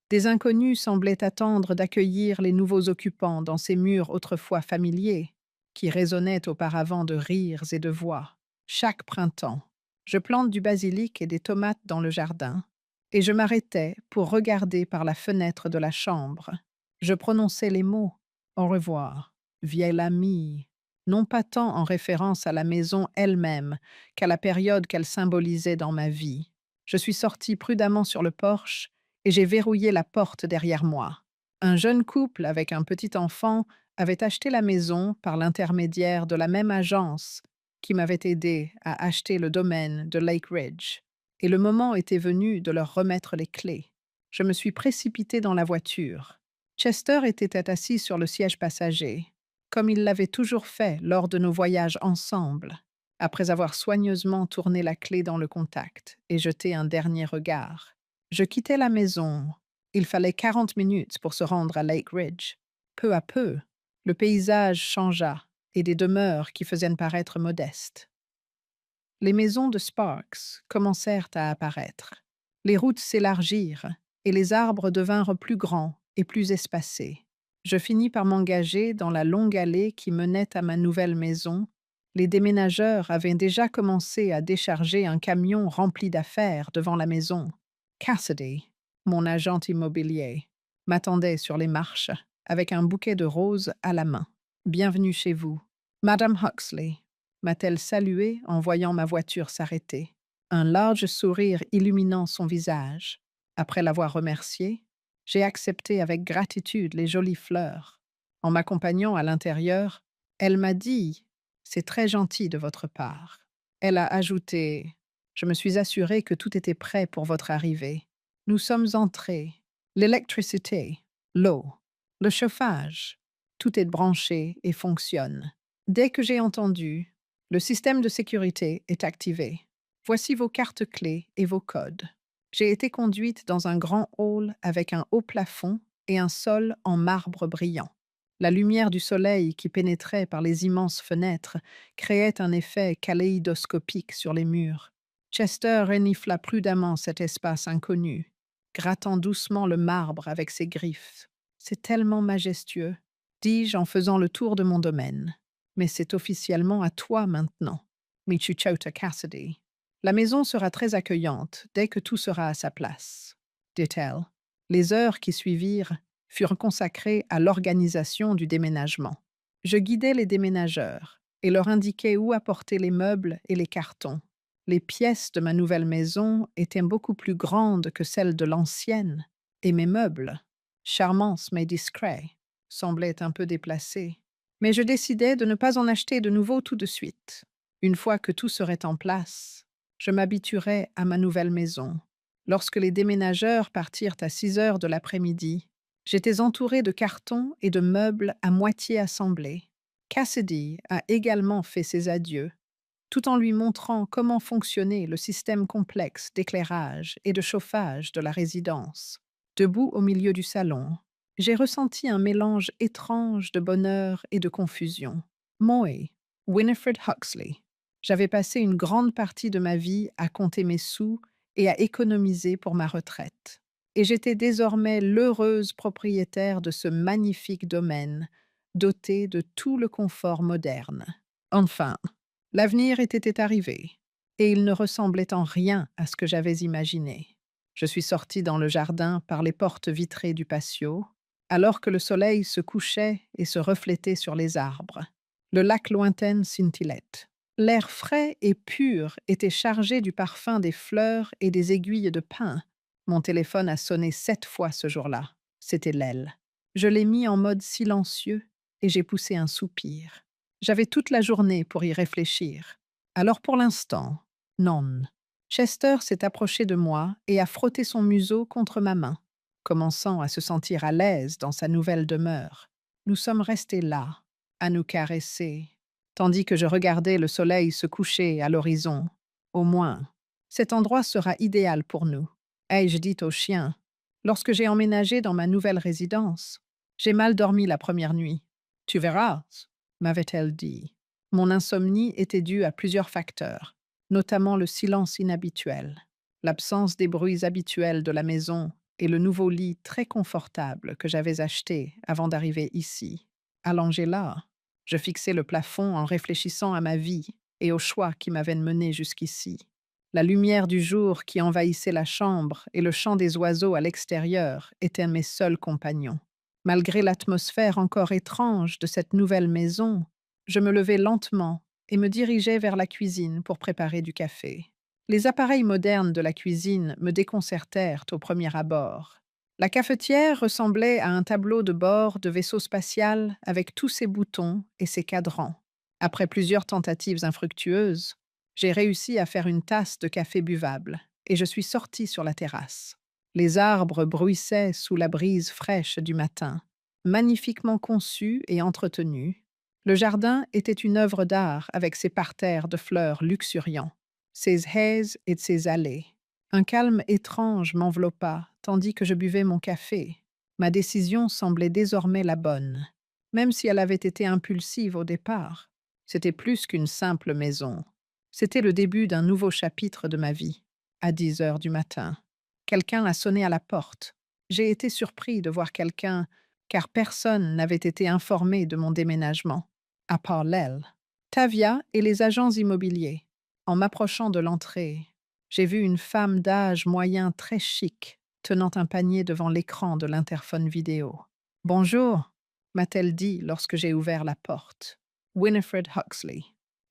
Des inconnus semblaient attendre d'accueillir les nouveaux occupants dans ces murs autrefois familiers, qui résonnaient auparavant de rires et de voix. Chaque printemps, je plante du basilic et des tomates dans le jardin, et je m'arrêtais pour regarder par la fenêtre de la chambre. Je prononçais les mots «Au revoir, vieille amie», non pas tant en référence à la maison elle-même qu'à la période qu'elle symbolisait dans ma vie. Je suis sortie prudemment sur le porche et j'ai verrouillé la porte derrière moi. Un jeune couple avec un petit enfant avait acheté la maison par l'intermédiaire de la même agence qui m'avait aidé à acheter le domaine de Lake Ridge, et le moment était venu de leur remettre les clés. Je me suis précipitée dans la voiture. Chester était assis sur le siège passager, comme il l'avait toujours fait lors de nos voyages ensemble, après avoir soigneusement tourné la clé dans le contact et jeté un dernier regard. Je quittais la maison. Il fallait 40 minutes pour se rendre à Lake Ridge. Peu à peu, le paysage changea et des demeures qui faisaient paraître modestes. Les maisons de Sparks commencèrent à apparaître. Les routes s'élargirent et les arbres devinrent plus grands et plus espacés. Je finis par m'engager dans la longue allée qui menait à ma nouvelle maison. Les déménageurs avaient déjà commencé à décharger un camion rempli d'affaires devant la maison. Cassidy, mon agent immobilier, m'attendait sur les marches avec un bouquet de roses à la main. Bienvenue chez vous. Madame Huxley, m'a-t-elle salué en voyant ma voiture s'arrêter, un large sourire illuminant son visage. Après l'avoir remerciée, j'ai accepté avec gratitude les jolies fleurs. En m'accompagnant à l'intérieur, elle m'a dit: c'est très gentil de votre part. Elle a ajouté: je me suis assurée que tout était prêt pour votre arrivée. Nous sommes entrés. L'électricité, l'eau, le chauffage, tout est branché et fonctionne. Dès que j'ai entendu, le système de sécurité est activé. Voici vos cartes clés et vos codes. J'ai été conduite dans un grand hall avec un haut plafond et un sol en marbre brillant. La lumière du soleil qui pénétrait par les immenses fenêtres créait un effet kaléidoscopique sur les murs. Chester renifla prudemment cet espace inconnu, grattant doucement le marbre avec ses griffes. C'est tellement majestueux, dis-je en faisant le tour de mon domaine. Mais c'est officiellement à toi maintenant, Michuchota Cassidy. La maison sera très accueillante dès que tout sera à sa place, dit-elle. Les heures qui suivirent furent consacrées à l'organisation du déménagement. Je guidais les déménageurs et leur indiquais où apporter les meubles et les cartons. Les pièces de ma nouvelle maison étaient beaucoup plus grandes que celles de l'ancienne, et mes meubles, charmants mais discrets, semblaient un peu déplacés. Mais je décidai de ne pas en acheter de nouveau tout de suite. Une fois que tout serait en place, je m'habituerais à ma nouvelle maison. Lorsque les déménageurs partirent à 6 heures de l'après-midi, j'étais entourée de cartons et de meubles à moitié assemblés. Cassidy a également fait ses adieux, tout en lui montrant comment fonctionnait le système complexe d'éclairage et de chauffage de la résidence. Debout au milieu du salon, j'ai ressenti un mélange étrange de bonheur et de confusion. Moi, Winifred Huxley, j'avais passé une grande partie de ma vie à compter mes sous et à économiser pour ma retraite. Et j'étais désormais l'heureuse propriétaire de ce magnifique domaine, doté de tout le confort moderne. Enfin, l'avenir était arrivé, et il ne ressemblait en rien à ce que j'avais imaginé. Je suis sortie dans le jardin par les portes vitrées du patio, alors que le soleil se couchait et se reflétait sur les arbres. Le lac lointain scintillait. L'air frais et pur était chargé du parfum des fleurs et des aiguilles de pin. Mon téléphone a sonné 7 fois ce jour-là. C'était l'aile. Je l'ai mis en mode silencieux et j'ai poussé un soupir. J'avais toute la journée pour y réfléchir. Alors pour l'instant, non. Chester s'est approché de moi et a frotté son museau contre ma main, commençant à se sentir à l'aise dans sa nouvelle demeure. Nous sommes restés là, à nous caresser, tandis que je regardais le soleil se coucher à l'horizon. Au moins, cet endroit sera idéal pour nous, ai-je dit au chien. Lorsque j'ai emménagé dans ma nouvelle résidence, j'ai mal dormi la première nuit. Tu verras, m'avait-elle dit. Mon insomnie était due à plusieurs facteurs, notamment le silence inhabituel, l'absence des bruits habituels de la maison et le nouveau lit très confortable que j'avais acheté avant d'arriver ici. Allongé là, je fixais le plafond en réfléchissant à ma vie et aux choix qui m'avaient mené jusqu'ici. La lumière du jour qui envahissait la chambre et le chant des oiseaux à l'extérieur étaient mes seuls compagnons. Malgré l'atmosphère encore étrange de cette nouvelle maison, je me levai lentement et me dirigeai vers la cuisine pour préparer du café. Les appareils modernes de la cuisine me déconcertèrent au premier abord. La cafetière ressemblait à un tableau de bord de vaisseau spatial avec tous ses boutons et ses cadrans. Après plusieurs tentatives infructueuses, j'ai réussi à faire une tasse de café buvable et je suis sortie sur la terrasse. Les arbres bruissaient sous la brise fraîche du matin, magnifiquement conçus et entretenus. Le jardin était une œuvre d'art avec ses parterres de fleurs luxuriants, ses haies et ses allées. Un calme étrange m'enveloppa tandis que je buvais mon café. Ma décision semblait désormais la bonne. Même si elle avait été impulsive au départ, c'était plus qu'une simple maison. C'était le début d'un nouveau chapitre de ma vie. À 10 heures du matin, quelqu'un a sonné à la porte. J'ai été surpris de voir quelqu'un, car personne n'avait été informé de mon déménagement, à part l'aile. Tavia et les agents immobiliers. En m'approchant de l'entrée, j'ai vu une femme d'âge moyen très chic, tenant un panier devant l'écran de l'interphone vidéo. « Bonjour », m'a-t-elle dit lorsque j'ai ouvert la porte. « Winifred Huxley »,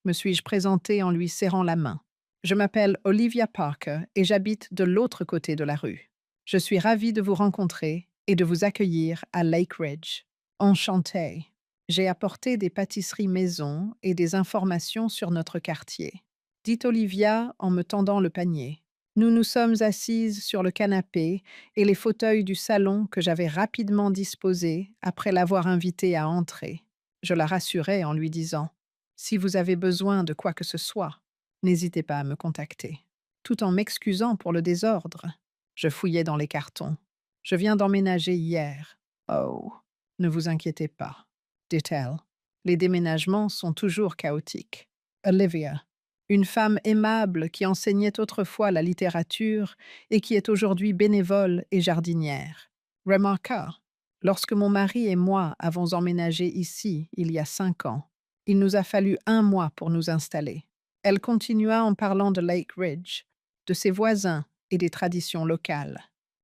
me suis-je présentée en lui serrant la main. « Je m'appelle Olivia Parker et j'habite de l'autre côté de la rue. Je suis ravie de vous rencontrer et de vous accueillir à Lake Ridge. Enchantée. » J'ai apporté des pâtisseries maison et des informations sur notre quartier, dit Olivia en me tendant le panier. Nous nous sommes assises sur le canapé et les fauteuils du salon que j'avais rapidement disposés après l'avoir invitée à entrer. Je la rassurai en lui disant « Si vous avez besoin de quoi que ce soit, n'hésitez pas à me contacter. » Tout en m'excusant pour le désordre, je fouillais dans les cartons. « Je viens d'emménager hier. »« Oh, ne vous inquiétez pas. » dit-elle. « Les déménagements sont toujours chaotiques. » Olivia, Une femme aimable qui enseignait autrefois la littérature et qui est aujourd'hui bénévole et jardinière. Remarqua, lorsque mon mari et moi avons emménagé ici il y a 5 ans, il nous a fallu 1 mois pour nous installer. Elle continua en parlant de Lake Ridge, de ses voisins et des traditions locales.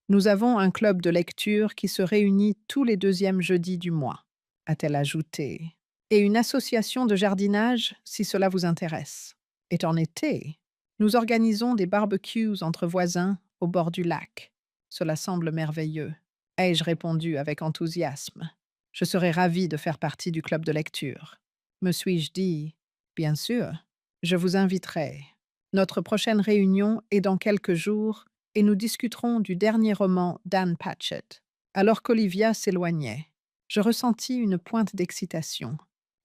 Nous avons un club de lecture qui se réunit tous les deuxièmes jeudis du mois, a-t-elle ajouté, et une association de jardinage si cela vous intéresse. Et en été, nous organisons des barbecues entre voisins au bord du lac. Cela semble merveilleux, ai-je répondu avec enthousiasme. Je serais ravie de faire partie du club de lecture. Me suis-je dit, bien sûr, je vous inviterai. Notre prochaine réunion est dans quelques jours et nous discuterons du dernier roman d'Anne Patchett. Alors qu'Olivia s'éloignait, je ressentis une pointe d'excitation.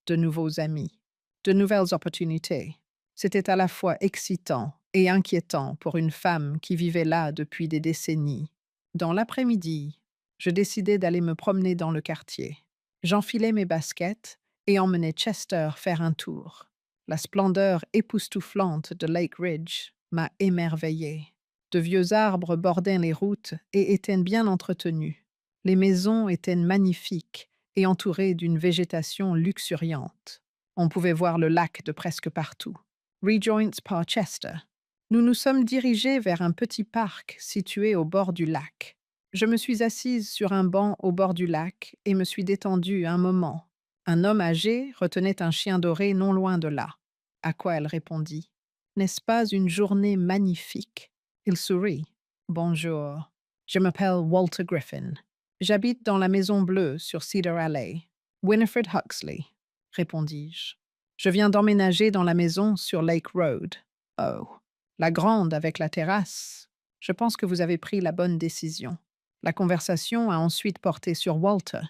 De nouveaux amis, de nouvelles opportunités. C'était à la fois excitant et inquiétant pour une femme qui vivait là depuis des décennies. Dans l'après-midi, je décidai d'aller me promener dans le quartier. J'enfilai mes baskets et emmenai Chester faire un tour. La splendeur époustouflante de Lake Ridge m'a émerveillée. De vieux arbres bordaient les routes et étaient bien entretenus. Les maisons étaient magnifiques et entourées d'une végétation luxuriante. On pouvait voir le lac de presque partout. Rejoins par Chester. Nous nous sommes dirigés vers un petit parc situé au bord du lac. Je me suis assise sur un banc au bord du lac et me suis détendue un moment. Un homme âgé retenait un chien doré non loin de là. À quoi elle répondit. N'est-ce pas une journée magnifique? Il sourit. Bonjour. Je m'appelle Walter Griffin. J'habite dans la Maison Bleue sur Cedar Alley. Winifred Huxley, répondis-je. Je viens d'emménager dans la maison sur Lake Road. Oh, la grande avec la terrasse. Je pense que vous avez pris la bonne décision. La conversation a ensuite porté sur Walter,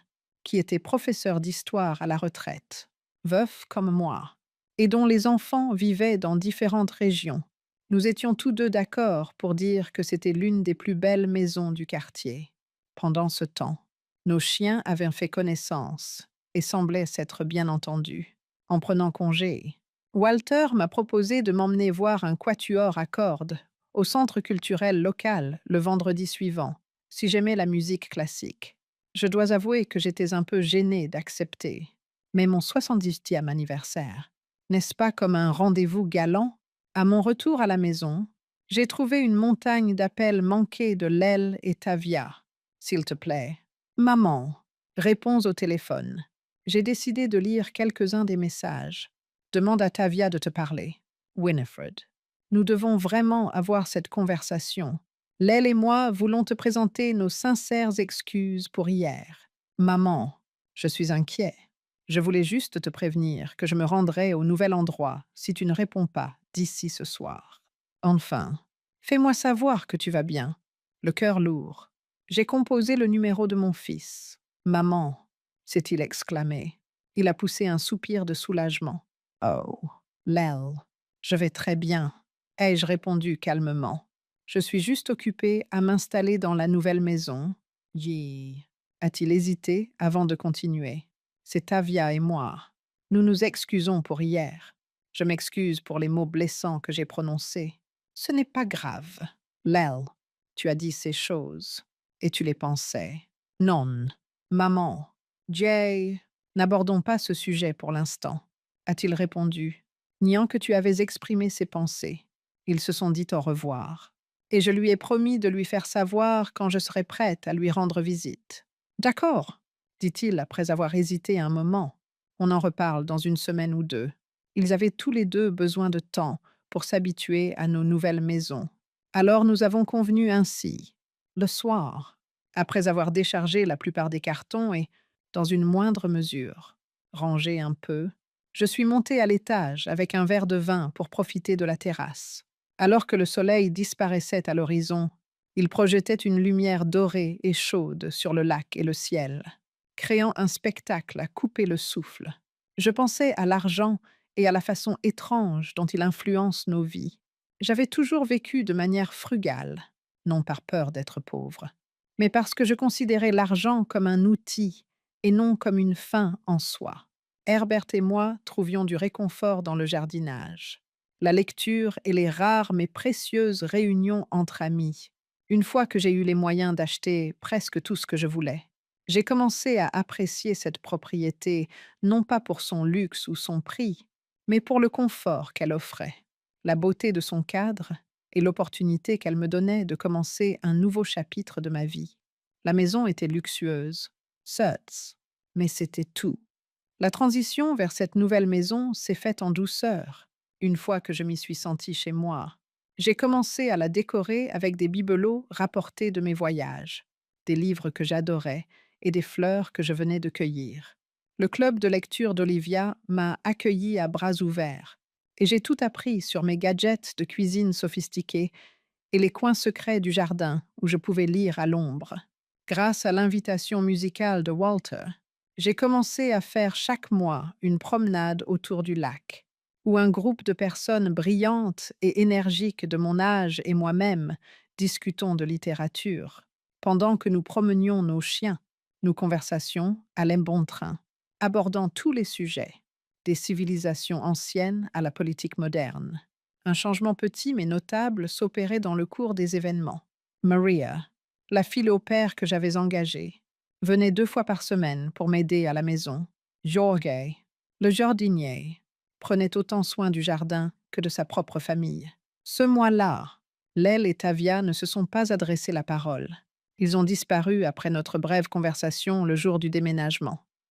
qui était professeur d'histoire à la retraite, veuf comme moi, et dont les enfants vivaient dans différentes régions. Nous étions tous deux d'accord pour dire que c'était l'une des plus belles maisons du quartier. Pendant ce temps, nos chiens avaient fait connaissance et semblaient s'être bien entendus. En prenant congé, Walter m'a proposé de m'emmener voir un quatuor à cordes au centre culturel local le vendredi suivant, si j'aimais la musique classique. Je dois avouer que j'étais un peu gênée d'accepter. Mais mon 70e anniversaire, n'est-ce pas comme un rendez-vous galant? À mon retour à la maison, j'ai trouvé une montagne d'appels manqués de Lel et Tavia. S'il te plaît. Maman, réponds au téléphone. J'ai décidé de lire quelques-uns des messages. Demande à Tavia de te parler. Winifred. Nous devons vraiment avoir cette conversation. Lel et moi voulons te présenter nos sincères excuses pour hier. Maman, je suis inquiet. Je voulais juste te prévenir que je me rendrai au nouvel endroit si tu ne réponds pas d'ici ce soir. Enfin, fais-moi savoir que tu vas bien. Le cœur lourd. J'ai composé le numéro de mon fils. Maman, s'est-il exclamé. Il a poussé un soupir de soulagement. Oh, Lel, je vais très bien, ai-je répondu calmement. Je suis juste occupée à m'installer dans la nouvelle maison. Yi, a-t-il hésité avant de continuer. C'est Tavia et moi. Nous nous excusons pour hier. Je m'excuse pour les mots blessants que j'ai prononcés. Ce n'est pas grave. Lel, tu as dit ces choses. Et tu les pensais. Non. Maman. Jay. N'abordons pas ce sujet pour l'instant, a-t-il répondu, niant que tu avais exprimé ses pensées. Ils se sont dit au revoir. Et je lui ai promis de lui faire savoir quand je serai prête à lui rendre visite. D'accord, dit-il après avoir hésité un moment. On en reparle dans une semaine ou deux. Ils avaient tous les deux besoin de temps pour s'habituer à nos nouvelles maisons. Alors nous avons convenu ainsi. Le soir, après avoir déchargé la plupart des cartons et, dans une moindre mesure, rangé un peu, je suis montée à l'étage avec un verre de vin pour profiter de la terrasse. Alors que le soleil disparaissait à l'horizon, il projetait une lumière dorée et chaude sur le lac et le ciel, créant un spectacle à couper le souffle. Je pensais à l'argent et à la façon étrange dont il influence nos vies. J'avais toujours vécu de manière frugale, non par peur d'être pauvre, mais parce que je considérais l'argent comme un outil et non comme une fin en soi. Herbert et moi trouvions du réconfort dans le jardinage. la lecture et les rares mais précieuses réunions entre amis. Une fois que j'ai eu les moyens d'acheter presque tout ce que je voulais, j'ai commencé à apprécier cette propriété, non pas pour son luxe ou son prix, mais pour le confort qu'elle offrait, la beauté de son cadre et l'opportunité qu'elle me donnait de commencer un nouveau chapitre de ma vie. La maison était luxueuse, certes, mais c'était tout. La transition vers cette nouvelle maison s'est faite en douceur. Une fois que je m'y suis sentie chez moi, j'ai commencé à la décorer avec des bibelots rapportés de mes voyages, des livres que j'adorais et des fleurs que je venais de cueillir. Le club de lecture d'Olivia m'a accueilli à bras ouverts et j'ai tout appris sur mes gadgets de cuisine sophistiqués et les coins secrets du jardin où je pouvais lire à l'ombre. Grâce à l'invitation musicale de Walter, j'ai commencé à faire chaque mois une promenade autour du lac, où un groupe de personnes brillantes et énergiques de mon âge et moi-même discutons de littérature. Pendant que nous promenions nos chiens, nos conversations allaient bon train, abordant tous les sujets, des civilisations anciennes à la politique moderne. Un changement petit mais notable s'opérait dans le cours des événements. Maria, la fille au père que j'avais engagée, venait 2 fois par semaine pour m'aider à la maison. Jorge, le jardinier, prenait autant soin du jardin que de sa propre famille. Ce mois-là, Lel et Tavia ne se sont pas adressé la parole. Ils ont disparu après notre brève conversation le jour du déménagement.